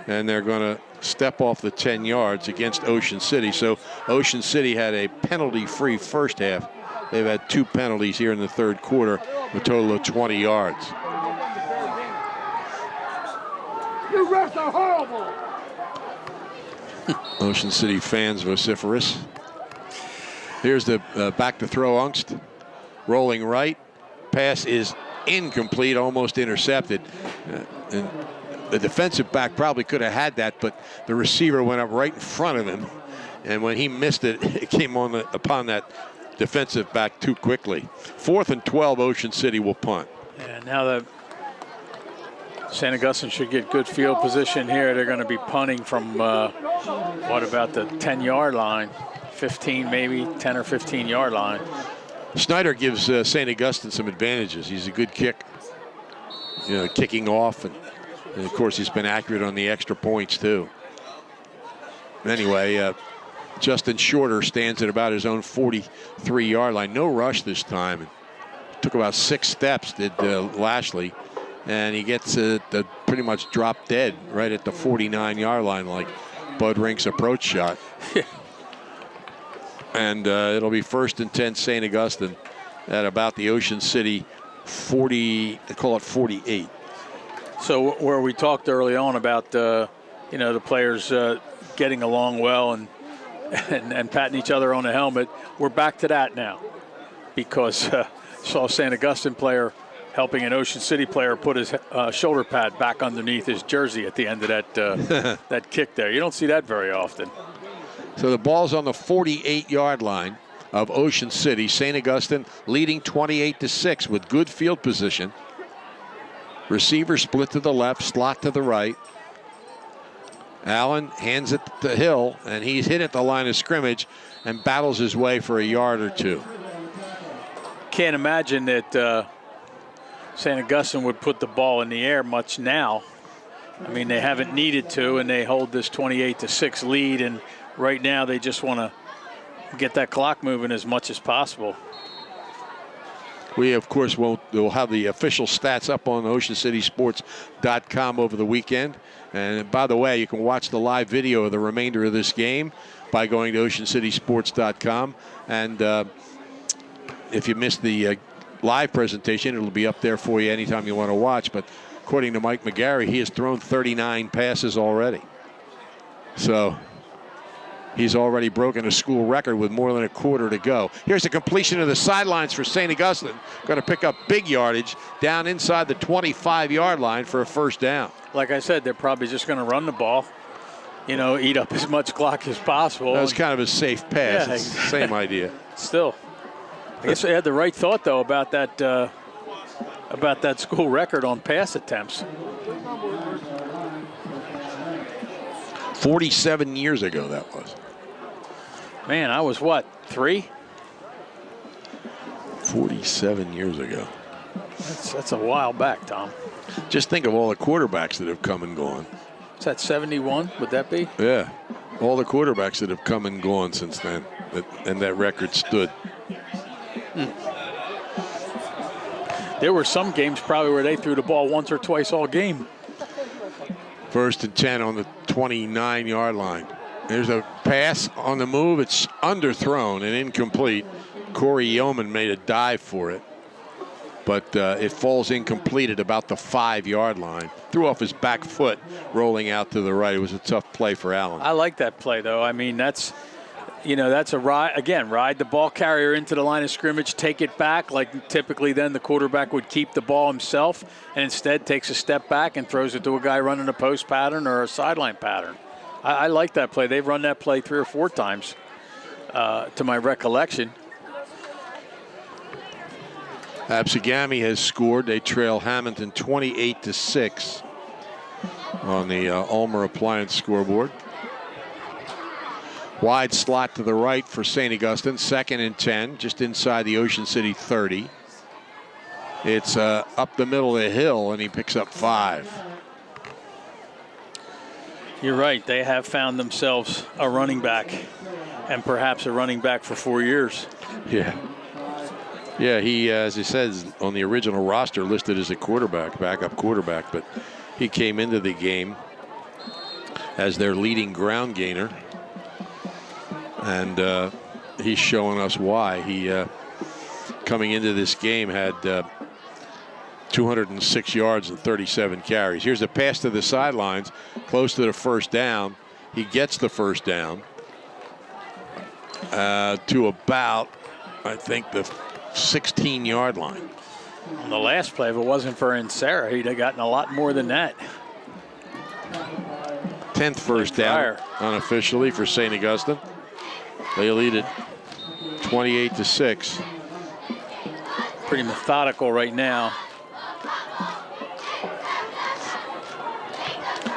and they're going to step off the 10 yards against Ocean City. So Ocean City had a penalty-free first half. They've had 2 penalties here in the third quarter, a total of 20 yards. You refs are horrible. Ocean City fans vociferous. Here's the back to throw, Ungst. Rolling right. Pass is incomplete, almost intercepted. And the defensive back probably could have had that, but the receiver went up right in front of him. And when he missed it, it came upon that defensive back too quickly. 4th and 12, Ocean City will punt. And now that St. Augustine should get good field position here, they're going to be punting from, what about the 10-yard line? 15 maybe, 10 or 15-yard line. Snyder gives St. Augustine some advantages. He's a good kick, kicking off, and of course he's been accurate on the extra points too. Anyway, Justin Shorter stands at about his own 43-yard line. No rush this time. Took about 6 steps, did Lashley, and he gets pretty much drop dead right at the 49-yard line, like Bud Rink's approach shot. And it'll be 1st and 10 St. Augustine at about the Ocean City 40, they call it 48. So where we talked early on about, the players getting along well and patting each other on the helmet, we're back to that now, because saw a St. Augustine player helping an Ocean City player put his shoulder pad back underneath his jersey at the end of that that kick there. You don't see that very often. So the ball's on the 48-yard line of Ocean City. St. Augustine leading 28-6 with good field position. Receiver split to the left, slot to the right. Allen hands it to Hill, and he's hit at the line of scrimmage and battles his way for a yard or 2. Can't imagine that St. Augustine would put the ball in the air much now. I mean, they haven't needed to, and they hold this 28-6 lead, and right now they just want to get that clock moving as much as possible. We, of course, will have the official stats up on OceanCitySports.com over the weekend. And by the way, you can watch the live video of the remainder of this game by going to OceanCitySports.com. And if you missed the live presentation, it'll be up there for you anytime you want to watch. But according to Mike McGarry, he has thrown 39 passes already. So he's already broken a school record with more than a quarter to go. Here's a completion of the sidelines for St. Augustine. Going to pick up big yardage down inside the 25-yard line for a first down. Like I said, they're probably just going to run the ball, eat up as much clock as possible. That was kind of a safe pass. Yeah, it's the same idea. Still, I guess they had the right thought, though, about that school record on pass attempts. 47 years ago, that was. Man, I was what, 3? 47 years ago. That's a while back, Tom. Just think of all the quarterbacks that have come and gone. Is that 71? Would that be? Yeah. all the quarterbacks that have come and gone since then, and that record stood. There were some games probably where they threw the ball once or twice all game. 1st and 10 on the 29-yard line. There's a pass on the move. It's underthrown and incomplete. Corey Yeoman made a dive for it, but it falls incomplete at about the 5-yard line. Threw off his back foot, rolling out to the right. It was a tough play for Allen. I like that play, though. I mean, that's a ride. Again, ride the ball carrier into the line of scrimmage, take it back. Like typically then the quarterback would keep the ball himself and instead takes a step back and throws it to a guy running a post pattern or a sideline pattern. I like that play. They've run that play 3 or 4 times to my recollection. Absigami has scored. They trail Hamilton 28-6 on the Ulmer Appliance scoreboard. Wide slot to the right for St. Augustine. 2nd and 10, just inside the Ocean City 30. It's up the middle of the hill, and he picks up 5. You're right. They have found themselves a running back, and perhaps a running back for 4 years. Yeah. Yeah, he, as he says, on the original roster listed as a quarterback, backup quarterback, but he came into the game as their leading ground gainer. And he's showing us why. He, coming into this game, had 206 yards and 37 carries. Here's a pass to the sidelines, close to the first down. He gets the first down to about, I think, the 16-yard line. On the last play, if it wasn't for Insera, he'd have gotten a lot more than that. 10th first down unofficially for St. Augustine. They lead it 28-6. Pretty methodical right now.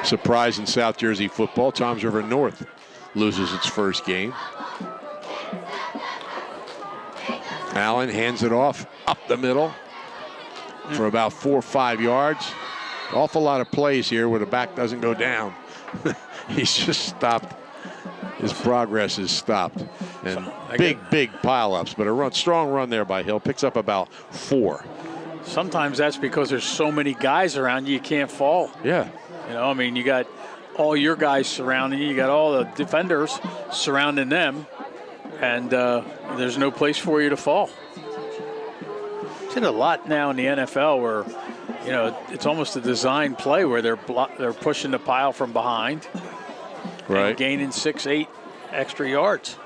Surprise in South Jersey football. Toms River North loses its first game. Allen hands it off up the middle for about 4 or 5 yards. Awful lot of plays here where the back doesn't go down. He's just stopped. His progress is stopped. And big pileups, but a strong run there by Hill. Picks up about 4. Sometimes that's because there's so many guys around you can't fall. Yeah. You know, I mean, you got all your guys surrounding you. You got all the defenders surrounding them. And there's no place for you to fall. It's in a lot now in the NFL where, you know, it's almost a design play where they're pushing the pile from behind. Right. And gaining 6, 8 extra yards.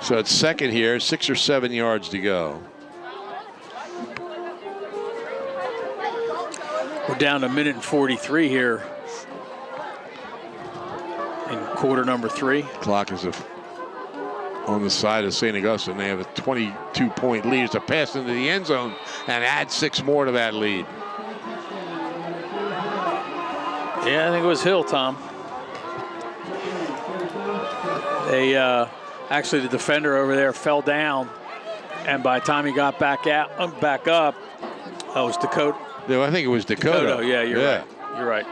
So it's second here, 6 or 7 yards to go. We're down to 1:43 here in quarter number 3. Clock is on the side of St. Augustine. They have a 22-point lead. It's a pass into the end zone and add 6 more to that lead. Yeah, I think it was Hill, Tom. They actually, the defender over there fell down, and by the time he got back up, it was Dakota. No, I think it was Dakota. Yeah, you're right. You're right.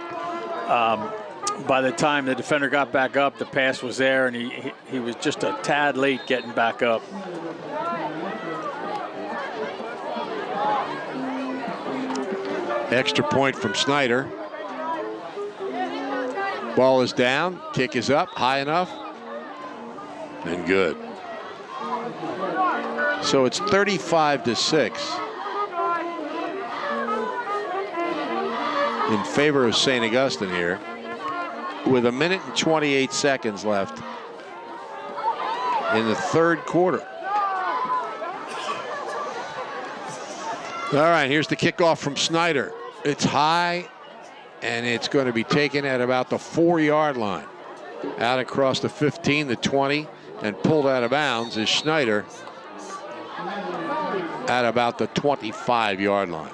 By the time the defender got back up, the pass was there, and he was just a tad late getting back up. Extra point from Snyder. Ball is down. Kick is up. High enough. And good. So it's 35-6 in favor of St. Augustine here, with 1:28 seconds left in the third quarter. All right, here's the kickoff from Snyder. It's high, and it's going to be taken at about the 4-yard line. Out across the 15, the 20, and pulled out of bounds is Schneider at about the 25-yard line.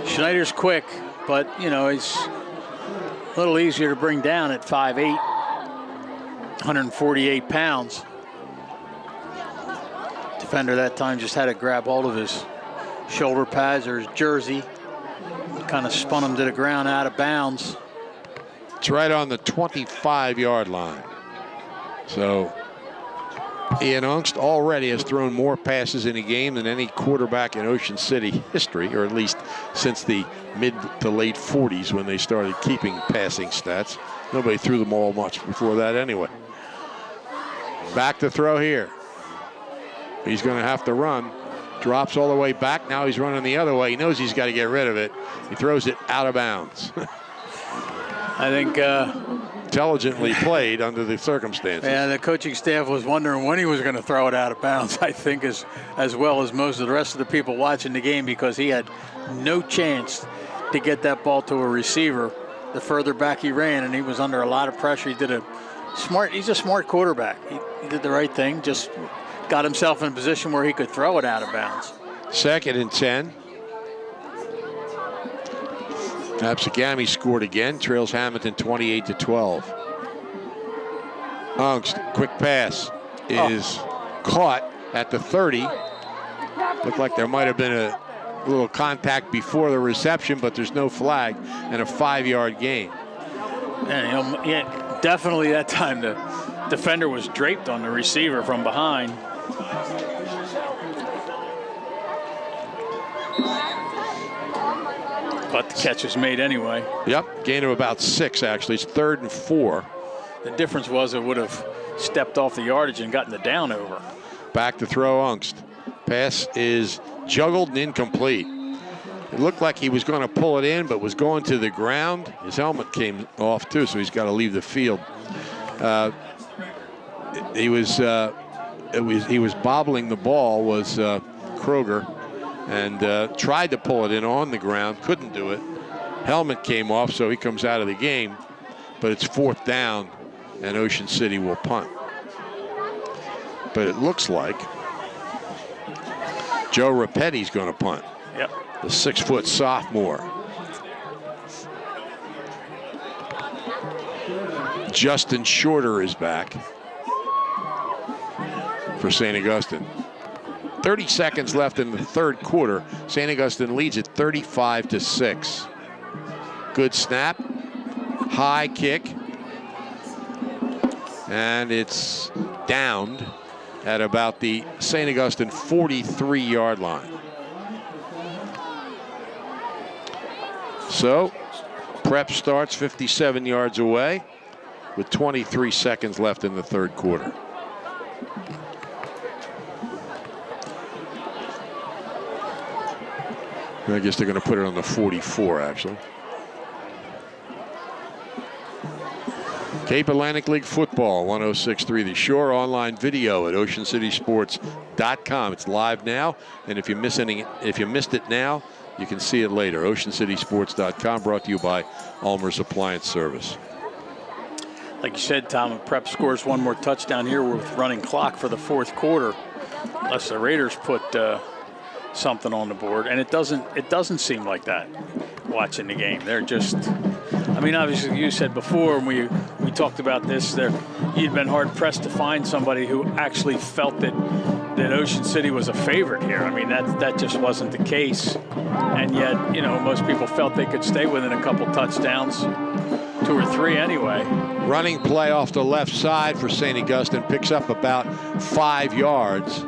Schneider's quick, but, you know, he's a little easier to bring down at 5'8", 148 pounds. Defender that time just had to grab hold of his shoulder pads or his jersey. Kind of spun him to the ground out of bounds. It's right on the 25-yard line. So Ian Ungst already has thrown more passes in a game than any quarterback in Ocean City history, or at least since the mid to late 40s when they started keeping passing stats. Nobody threw them all much before that anyway. Back to throw here. He's going to have to run. Drops all the way back. Now he's running the other way. He knows he's got to get rid of it. He throws it out of bounds. I think intelligently played under the circumstances. Yeah, the coaching staff was wondering when he was going to throw it out of bounds, I think, as well as most of the rest of the people watching the game, because he had no chance to get that ball to a receiver the further back he ran, and he was under a lot of pressure. He's a smart quarterback. He did the right thing, just got himself in a position where he could throw it out of bounds. 2nd and 10. Absagami scored again, trails Hamilton 28-12. Ungst, quick pass is caught at the 30. Looked like there might have been a little contact before the reception, but there's no flag, and a 5-yard gain. And yeah, definitely that time the defender was draped on the receiver from behind. But the catch was made anyway. Yep, gain of about 6 actually. It's 3rd and 4. The difference was it would have stepped off the yardage and gotten the down over. Back to throw Ungst. Pass is juggled and incomplete. It looked like he was going to pull it in, but was going to the ground. His helmet came off too, so he's got to leave the field. He was bobbling the ball, was Kroger, and tried to pull it in on the ground, couldn't do it. Helmet came off, so he comes out of the game. But it's 4th down, and Ocean City will punt. But it looks like Joe Rapetti's going to punt. Yep. The 6-foot sophomore. Justin Shorter is back for St. Augustine. 30 seconds left in the 3rd quarter. St. Augustine leads it 35-6. Good snap. High kick. And it's downed at about the St. Augustine 43-yard line. So prep starts 57 yards away with 23 seconds left in the 3rd quarter. I guess they're going to put it on the 44, actually. Cape Atlantic League Football, 106.3 The Shore. Online video at oceancitysports.com. It's live now, and if you missed it now, you can see it later. oceancitysports.com, brought to you by Ulmer's Appliance Service. Like you said, Tom, if Prep scores one more touchdown here with running clock for the 4th quarter, unless the Raiders put something on the board, and it doesn't seem like that watching the game. They're just, I mean, obviously you said before when we talked about this, you'd been hard pressed to find somebody who actually felt that Ocean City was a favorite here. I mean, that just wasn't the case, and yet, you know, most people felt they could stay within a couple touchdowns, 2 or 3 anyway. Running play off the left side for St. Augustine, picks up about 5 yards.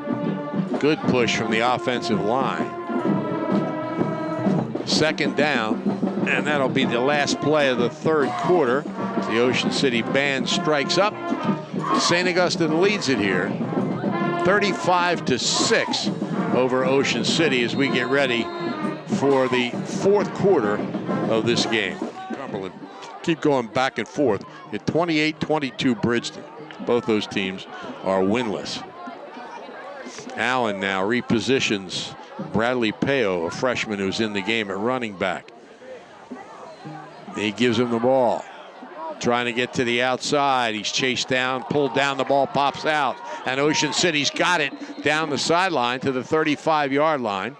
Good push from the offensive line. 2nd down, and that'll be the last play of the 3rd quarter. The Ocean City band strikes up. St. Augustine leads it here, 35-6 over Ocean City as we get ready for the 4th quarter of this game. Cumberland keep going back and forth at 28-22 Bridgeton. Both those teams are winless. Allen now repositions Bradley Peo, a freshman who's in the game at running back. He gives him the ball. Trying to get to the outside. He's chased down, pulled down, the ball pops out. And Ocean City's got it down the sideline to the 35-yard line.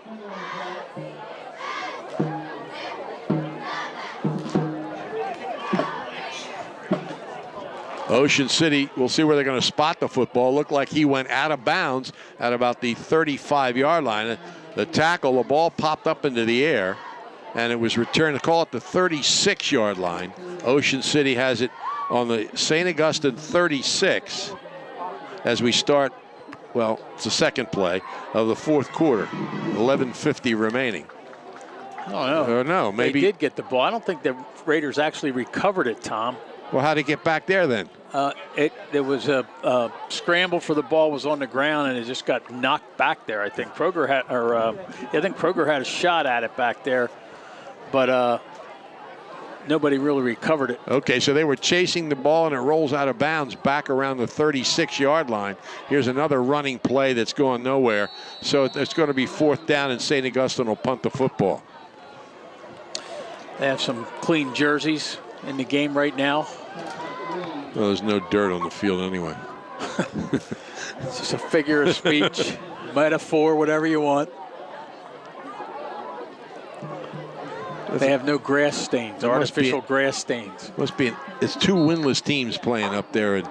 Ocean City, we'll see where they're going to spot the football. Looked like he went out of bounds at about the 35-yard line. The tackle, the ball popped up into the air. and it was returned, call it the 36-yard line. Ocean City has it on the St. Augustine 36 as we start, well, it's the second play of the fourth quarter, 11:50 remaining. Oh, no, maybe they did get the ball. I don't think the Raiders actually recovered it, Tom. Well, how'd it get back there then? There was a scramble for the ball was on the ground and it just got knocked back there. I think Kroger had a shot at it back there, but nobody really recovered it. Okay, so they were chasing the ball and it rolls out of bounds back around the 36-yard line. Here's another running play that's going nowhere. So it's going to be fourth down and St. Augustine will punt the football. They have some clean jerseys in the game right now. Well, there's no dirt on the field anyway. It's just a figure of speech, metaphor, whatever you want. They have no grass stains, artificial grass stains. It's two winless teams playing up there in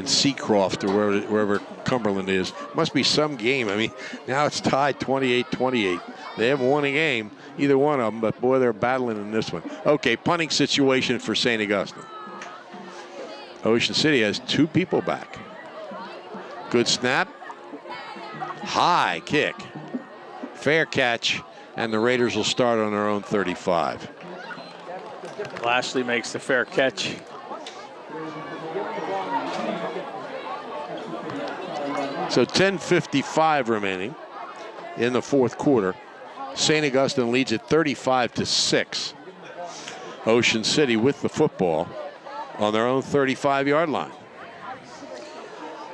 Seacroft or wherever Cumberland is. Must be some game. I mean, now it's tied 28-28. They haven't won a game, either one of them, but boy, they're battling in this one. Okay, punting situation for St. Augustine. Ocean City has two people back. Good snap. High kick. Fair catch. And the Raiders will start on their own 35. Lashley makes the fair catch. So 10:55 remaining in the fourth quarter. St. Augustine leads it 35-6. Ocean City with the football on their own 35-yard line.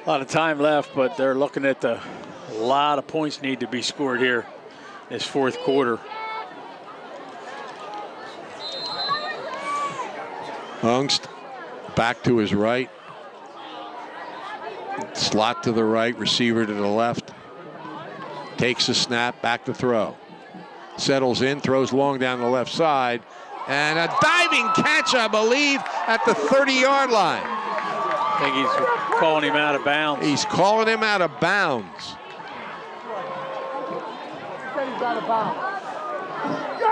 A lot of time left, but they're looking at a lot of points need to be scored here this fourth quarter. Ungst back to his right. Slot to the right, receiver to the left. Takes a snap, back to throw. Settles in, throws long down the left side. And a diving catch, I believe, at the 30-yard line. I think he's calling him out of bounds. He's calling him out of bounds.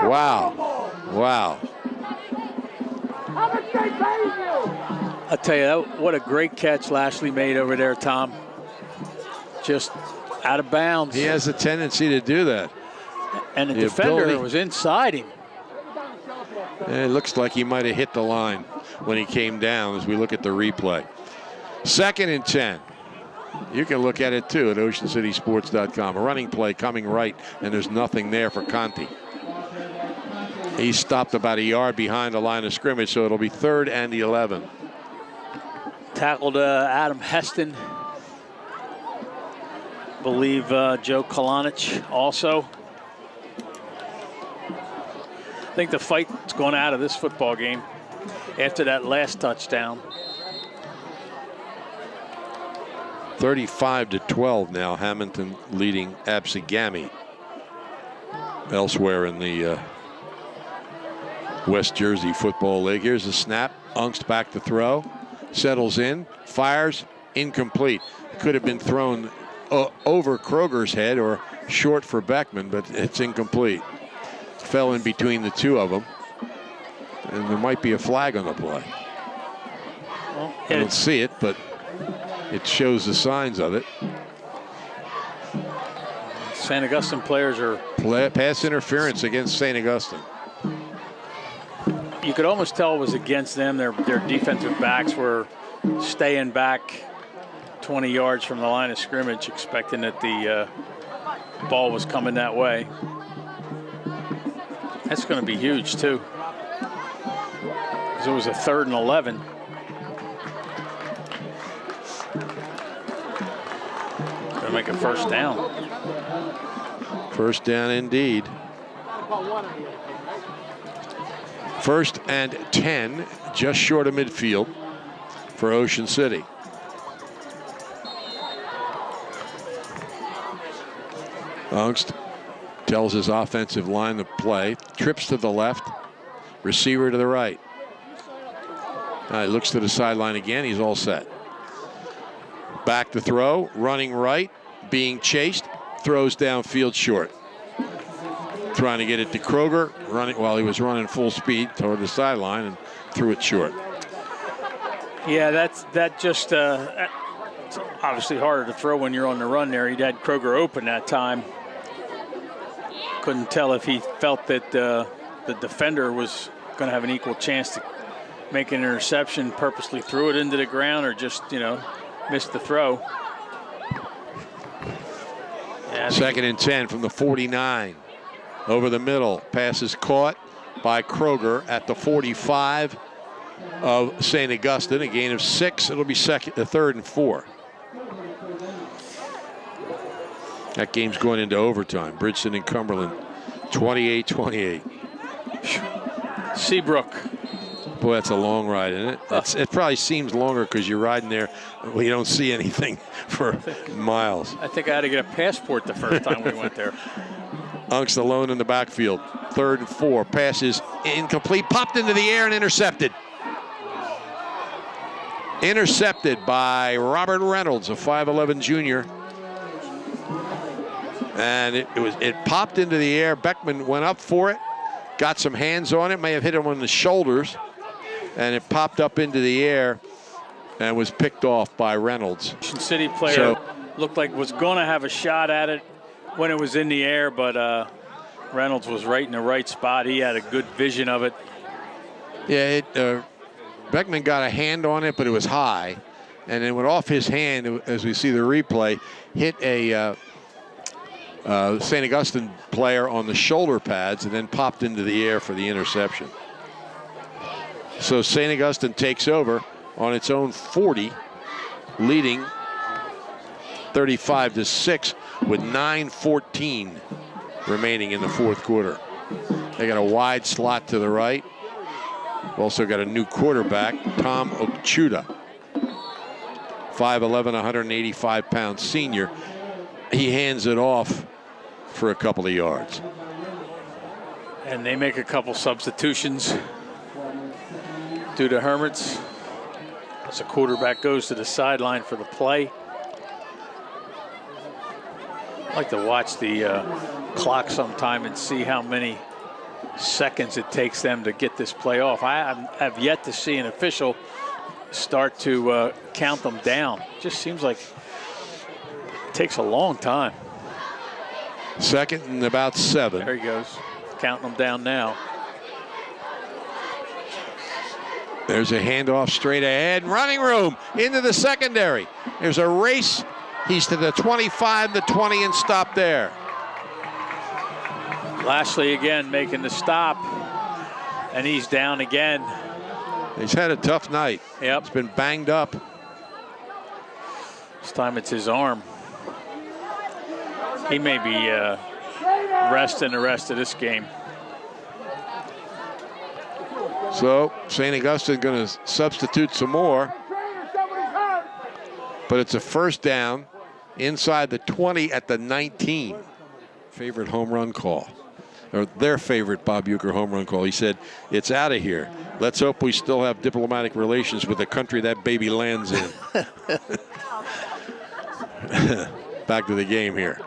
Wow. Wow. I'll tell you, what a great catch Lashley made over there, Tom. Just out of bounds. He has a tendency to do that. And the defender was inside him. It looks like he might have hit the line when he came down as we look at the replay. 2nd and 10. You can look at it too at oceancitysports.com. A running play coming right, and there's nothing there for Conti. He stopped about a yard behind the line of scrimmage, so it'll be 3rd and 11. Tackled Adam Heston. Believe Joe Kalanic also. I think the fight's gone out of this football game after that last touchdown. 35-12 now. Hamilton leading Absegami elsewhere in the West Jersey Football League. Here's the snap. Ungst back to throw. Settles in. Fires. Incomplete. Could have been thrown over Kroger's head or short for Beckman, but it's incomplete. Fell in between the two of them. And there might be a flag on the play. Well, I don't see it, but it shows the signs of it. St. Augustine players are... Pass interference against St. Augustine. You could almost tell it was against them. Their defensive backs were staying back 20 yards from the line of scrimmage, expecting that the ball was coming that way. That's going to be huge, too. Because it was a 3rd and 11. Going to make a first down. First down indeed. 1st and 10, just short of midfield for Ocean City. Ungst tells his offensive line to play. Trips to the left. Receiver to the right. He looks to the sideline again. He's all set. Back to throw. Running right. Being chased. Throws downfield short. trying to get it to Kroger, running while he was running full speed toward the sideline and threw it short. Yeah, that just it's obviously harder to throw when you're on the run there. He had Kroger open that time. Couldn't tell if he felt that the defender was going to have an equal chance to make an interception, purposely threw it into the ground, or just, missed the throw. Yeah, 2nd and 10 from the 49. Over the middle. Pass is caught by Kroger at the 45 of St. Augustine. A gain of 6. It'll be 3rd and 4. That game's going into overtime. Bridgeton and Cumberland, 28-28. Seabrook. Boy, that's a long ride, isn't it? It probably seems longer because you're riding there. Well, you don't see anything for miles. I think I had to get a passport the first time we went there. Unks alone in the backfield. 3rd and 4. Pass is incomplete. Popped into the air and intercepted. Intercepted by Robert Reynolds, a 5'11 junior. And it popped into the air. Beckman went up for it, got some hands on it, may have hit him on the shoulders, and it popped up into the air and was picked off by Reynolds. City player looked like was going to have a shot at it when it was in the air, but Reynolds was right in the right spot. He had a good vision of it. Yeah, Beckman got a hand on it, but it was high, and it went off his hand, as we see the replay, hit a St. Augustine player on the shoulder pads and then popped into the air for the interception. So St. Augustine takes over on its own 40, leading 35-6 with 9:14 remaining in the 4th quarter. They got a wide slot to the right. Also got a new quarterback, Tom Okchuda, 5'11", 185-pound senior. He hands it off for a couple of yards. And they make a couple substitutions due to Hermits. As the quarterback goes to the sideline for the play. I like to watch the clock sometime and see how many seconds it takes them to get this play off. I have yet to see an official start to count them down. It just seems like it takes a long time. 2nd and about 7. There he goes, counting them down now. There's a handoff straight ahead. Running room into the secondary. There's a race. He's to the 25, the 20, and stop there. Lashley again making the stop, and he's down again. He's had a tough night. Yep. He's been banged up. This time it's his arm. He may be resting the rest of this game. So St. Augustine going to substitute some more. But it's a 1st down inside the 20 at the 19. Favorite home run call. Or their favorite Bob Uecker home run call. He said, it's out of here. Let's hope we still have diplomatic relations with the country that baby lands in. Back to the game here.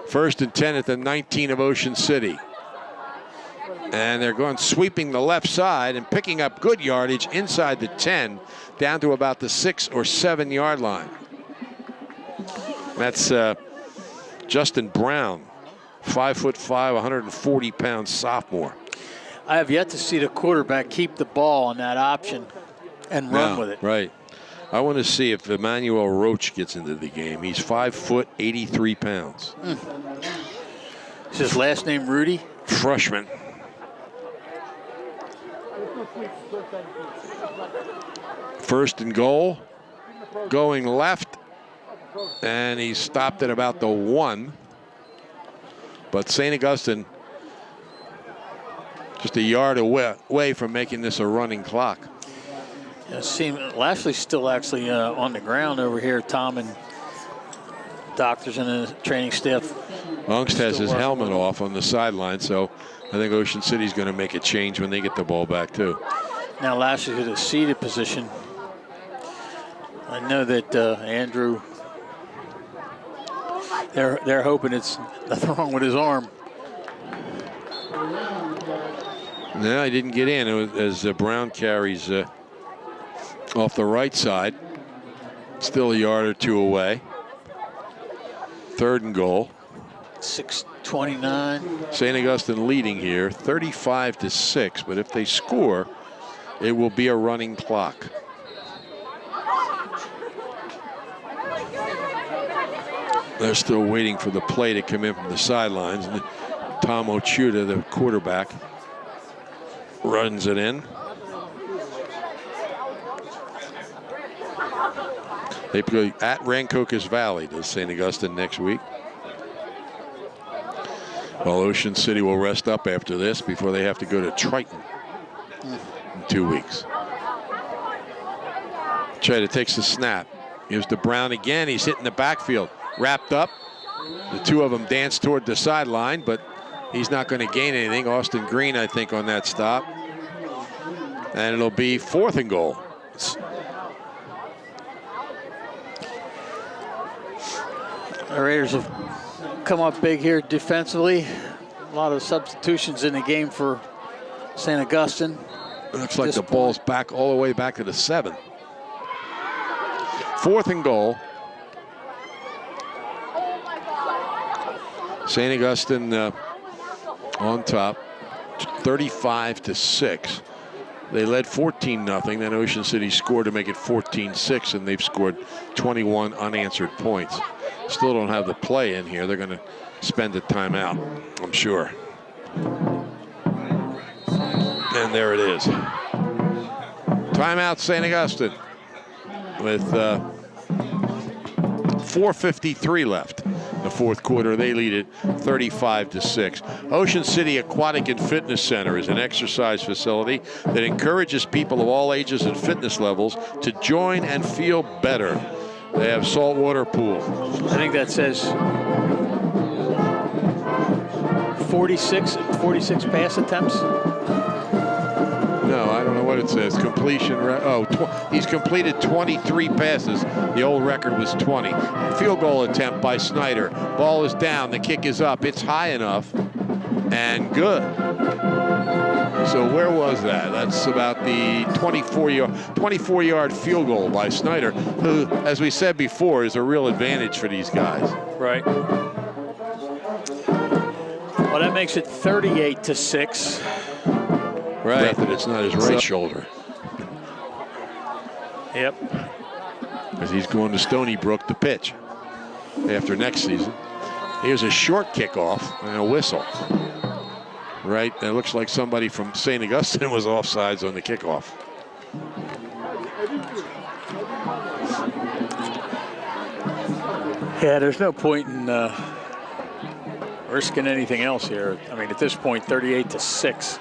1st and 10 at the 19 of Ocean City. And they're going sweeping the left side and picking up good yardage inside the 10 down to about the 6 or 7 yard line. That's Justin Brown, 5'5", 140-pound sophomore. I have yet to see the quarterback keep the ball on that option and run with it. Right. I want to see if Emmanuel Roach gets into the game. He's 5 foot, 83 pounds. Is his last name Rudy? Freshman. First and goal, going left, and he's stopped at about the 1. But St. Augustine just a yard away from making this a running clock. Lashley's still actually on the ground over here. Tom and doctors and the training staff. Ungst has his helmet off on the sideline, so I think Ocean City's going to make a change when they get the ball back too. Now Lashley's in a seated position. I know that Andrew, they're hoping it's nothing wrong with his arm. No, he didn't get in as Brown carries off the right side. Still a yard or two away. 3rd and goal. 6:29. St. Augustine leading here, 35-6. But if they score, it will be a running clock. They're still waiting for the play to come in from the sidelines. And Tom Ochuda, the quarterback, runs it in. They play at Rancocas Valley, does St. Augustine, next week. Well, Ocean City will rest up after this before they have to go to Triton in 2 weeks. Chita takes the snap. Gives to Brown again. He's hitting the backfield. Wrapped up. The two of them dance toward the sideline, but he's not going to gain anything. Austin Green, I think, on that stop. And it'll be 4th and goal. The Raiders have come up big here defensively. A lot of substitutions in the game for St. Augustine. Looks like the ball's back all the way back to the 7. 4th and goal. St. Augustine on top, 35-6. They led 14-0. Then Ocean City scored to make it 14-6, and they've scored 21 unanswered points. Still don't have the play in here. They're going to spend a timeout, I'm sure. And there it is. Timeout, St. Augustine, with 4:53 left. The 4th quarter, they lead it 35-6. Ocean City Aquatic and Fitness Center is an exercise facility that encourages people of all ages and fitness levels to join and feel better. They have saltwater pool. I think that says 46 pass attempts. No, I don't know what it says. Completion. He's completed 23 passes. The old record was 20. Field goal attempt by Snyder. Ball is down. The kick is up. It's high enough and good. So where was that? That's about the 24-yard field goal by Snyder, who, as we said before, is a real advantage for these guys. Right. Well, that makes it 38-6. Right, that it's not his right shoulder. Yep. Because he's going to Stony Brook to pitch after next season. Here's a short kickoff and a whistle. Right, it looks like somebody from St. Augustine was offsides on the kickoff. Yeah, there's no point in risking anything else here. I mean, at this point, 38-6.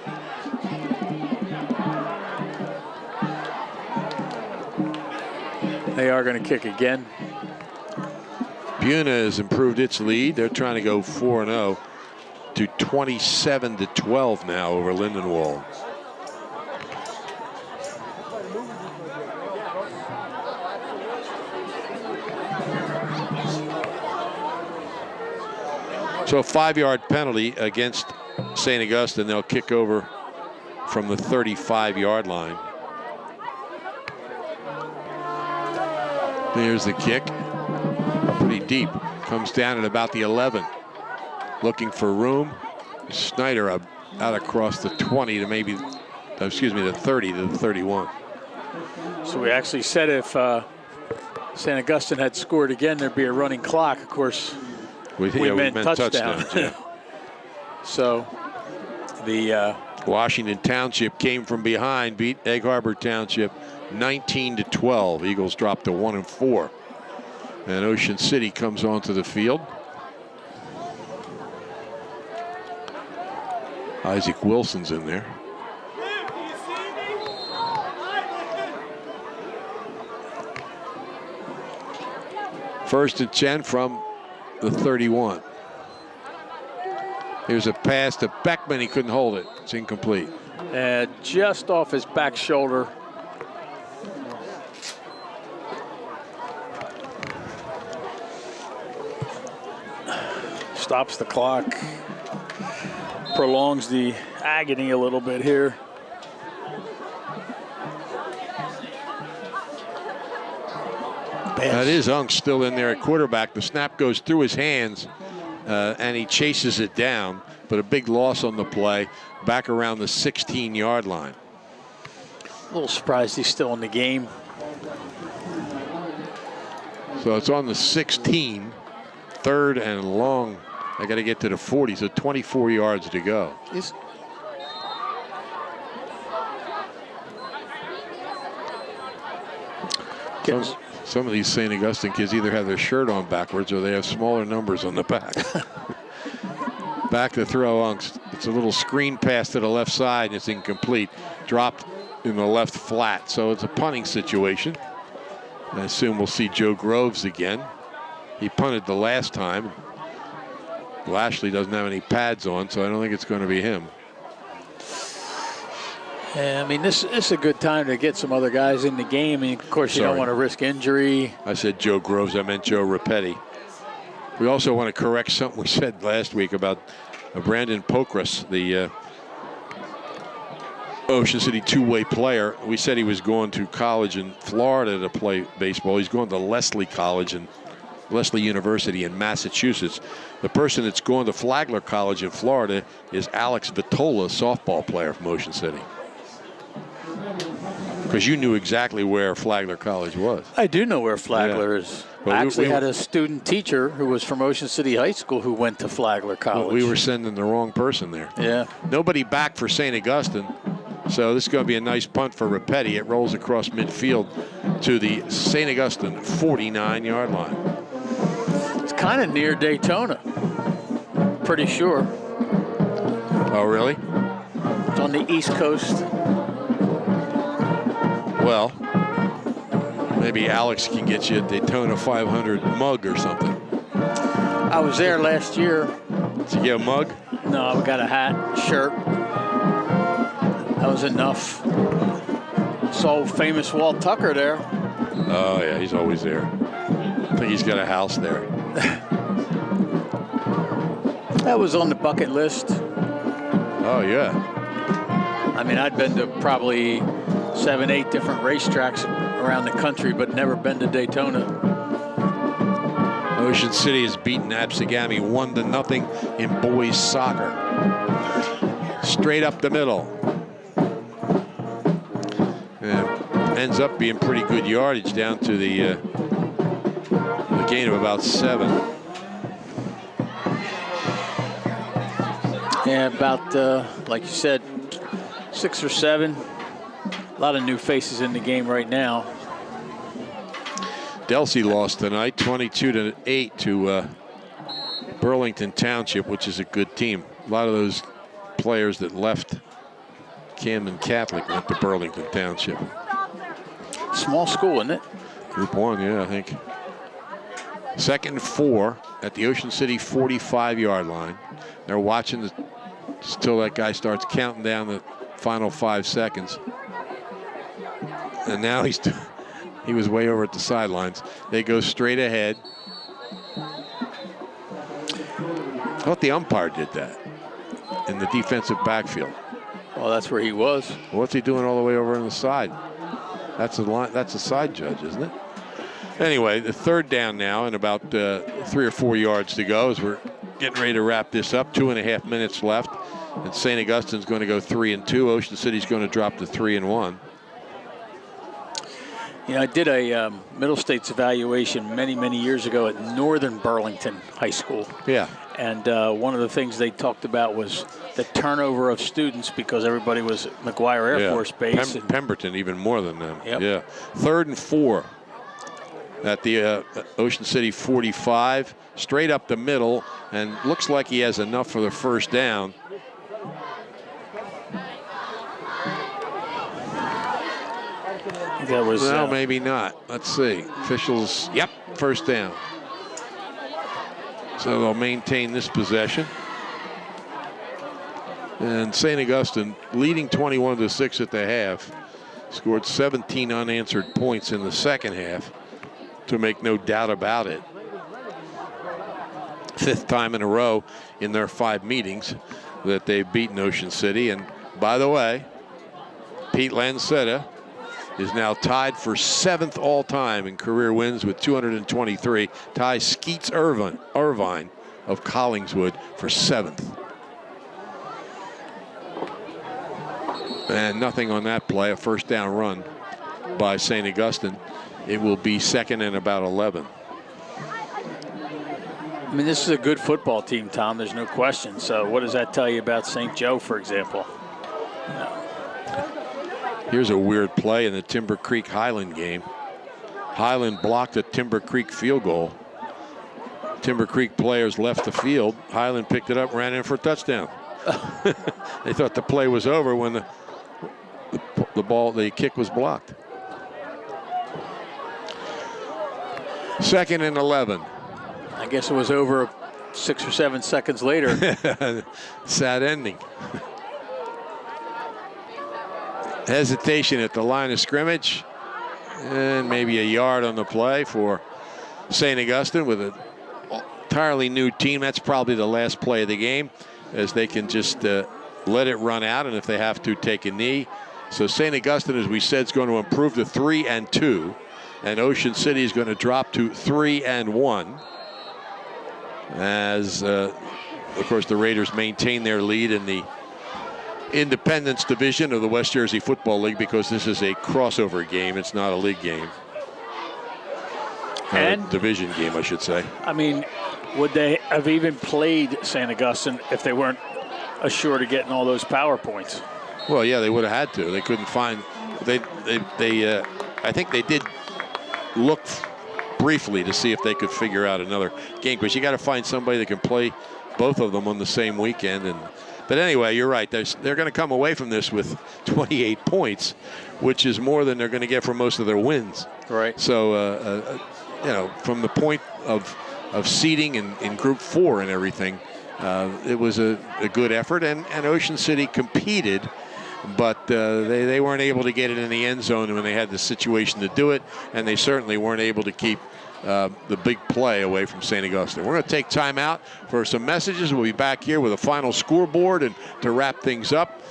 They are going to kick again. Buna has improved its lead. They're trying to go 4-0 to 27-12 now over Lindenwold. So a 5-yard penalty against St. Augustine. They'll kick over from the 35-yard line. There's the kick. Pretty deep. Comes down at about the 11. Looking for room. Snyder out across the 20 to maybe, the 30 to the 31. So we actually said if St. Augustine had scored again, there'd be a running clock. Of course, we meant touchdown. Yeah. So the Washington Township came from behind, beat Egg Harbor Township 19-12. Eagles dropped to 1-4. And Ocean City comes onto the field. Isaac Wilson's in there. First and 10 from the 31. Here's a pass to Beckman. He couldn't hold it. It's incomplete. Just off his back shoulder. Stops the clock. prolongs the agony a little bit here. That is Unk still in there at quarterback. The snap goes through his hands, and he chases it down, but a big loss on the play, back around the 16-yard line. A little surprised he's still in the game. So it's on the 16, third and long. I got to get to the 40, so 24 yards to go. Some of these St. Augustine kids either have their shirt on backwards or they have smaller numbers on the back. Back to throw, Unks. It's a little screen pass to the left side, and it's incomplete. Dropped in the left flat, so it's a punting situation. I assume we'll see Joe Groves again. He punted the last time. Lashley doesn't have any pads on, so I don't think it's going to be him. Yeah, I mean, this is a good time to get some other guys in the game. And, of course, you don't want to risk injury. I said Joe Groves. I meant Joe Rapetti. We also want to correct something we said last week about Brandon Pokras, the Ocean City two-way player. We said he was going to college in Florida to play baseball. He's going to Lesley College and Lesley University in Massachusetts. The person that's going to Flagler College in Florida is Alex Vitola, softball player from Ocean City. Because you knew exactly where Flagler College was. I do know where Flagler is. But I actually had a student teacher who was from Ocean City High School who went to Flagler College. Well, we were sending the wrong person there. Yeah. Nobody back for St. Augustine. So this is going to be a nice punt for Rapetti. It rolls across midfield to the St. Augustine 49-yard line. It's kind of near Daytona. Pretty sure. Oh, really? It's on the East Coast. Well, maybe Alex can get you a Daytona 500 mug or something. I was there last year. Did you get a mug? No, I got a hat, shirt. That was enough. Saw famous Walt Tucker there. Oh, yeah, he's always there. I think he's got a house there. That was on the bucket list. Oh, yeah. I mean, I'd been to probably 7, 8 different racetracks around the country, but never been to Daytona. Ocean City has beaten Absegami 1-0 in boys soccer. Straight up the middle. Ends up being pretty good yardage down to the gain of about 7. Yeah, about, like you said, 6 or 7. A lot of new faces in the game right now. Delsey lost tonight, 22-8 to Burlington Township, which is a good team. A lot of those players that left Camden Catholic went to Burlington Township. Small school, isn't it? Group 1, yeah, I think. 2nd and 4 at the Ocean City 45-yard line. They're watching until that guy starts counting down the final 5 seconds. And now he was way over at the sidelines. They go straight ahead. I thought the umpire did that in the defensive backfield. Well, that's where he was. What's he doing all the way over on the side? That's a line. That's a side judge, isn't it? Anyway, the 3rd down now, and about 3 or 4 yards to go as we're getting ready to wrap this up. 2.5 minutes left, and St. Augustine's going to go 3-2. Ocean City's going to drop to 3-1. You know, I did a Middle States evaluation many, many years ago at Northern Burlington High School. Yeah. And one of the things they talked about was the turnover of students because everybody was at McGuire Air Force Base. Pemberton even more than them. Yep. Yeah. 3rd and 4 at the Ocean City 45. Straight up the middle, and looks like he has enough for the 1st down. That was well, maybe not. Let's see. Officials, yep, 1st down. So they'll maintain this possession. And St. Augustine leading 21-6 at the half. Scored 17 unanswered points in the 2nd half, to make no doubt about it. 5th time in a row in their 5 meetings that they've beaten Ocean City. And by the way, Pete Lancetta is now tied for 7th all-time in career wins with 223. Ties Skeets Irvine of Collingswood for 7th. And nothing on that play, a first down run by St. Augustine. It will be 2nd and about 11. I mean, this is a good football team, Tom. There's no question. So what does that tell you about St. Joe, for example? Here's a weird play in the Timber Creek Highland game. Highland blocked a Timber Creek field goal. Timber Creek players left the field. Highland picked it up, ran in for a touchdown. They thought the play was over when the kick was blocked. 2nd and 11. I guess it was over 6 or 7 seconds later. Sad ending. Hesitation at the line of scrimmage, and maybe a yard on the play for St. Augustine with an entirely new team. That's probably the last play of the game, as they can just let it run out, and if they have to, take a knee. So St. Augustine, as we said, is going to improve to 3-2, and Ocean City is going to drop to 3-1. As, of course, the Raiders maintain their lead in the Independence Division of the West Jersey Football League, because this is a crossover game. It's not a league game. And a division game, I should say. I mean, would they have even played St. Augustine if they weren't assured of getting all those power points? Well, yeah, they would have had to. They couldn't find. I think they did look briefly to see if they could figure out another game, because you got to find somebody that can play both of them on the same weekend. But anyway, you're right. They're going to come away from this with 28 points, which is more than they're going to get from most of their wins. Right. So, from the point of seeding in Group 4 and everything, it was a good effort, and Ocean City competed, but they weren't able to get it in the end zone when they had the situation to do it, and they certainly weren't able to keep the big play away from St. Augustine. We're going to take time out for some messages. We'll be back here with a final scoreboard and to wrap things up.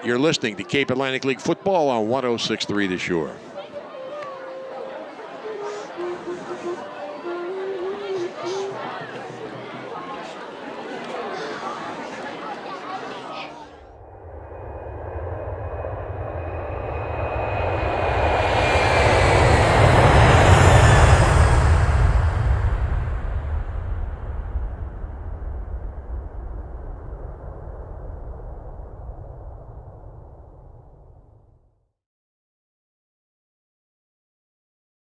You're listening to Cape Atlantic League Football on 106.3 The Shore.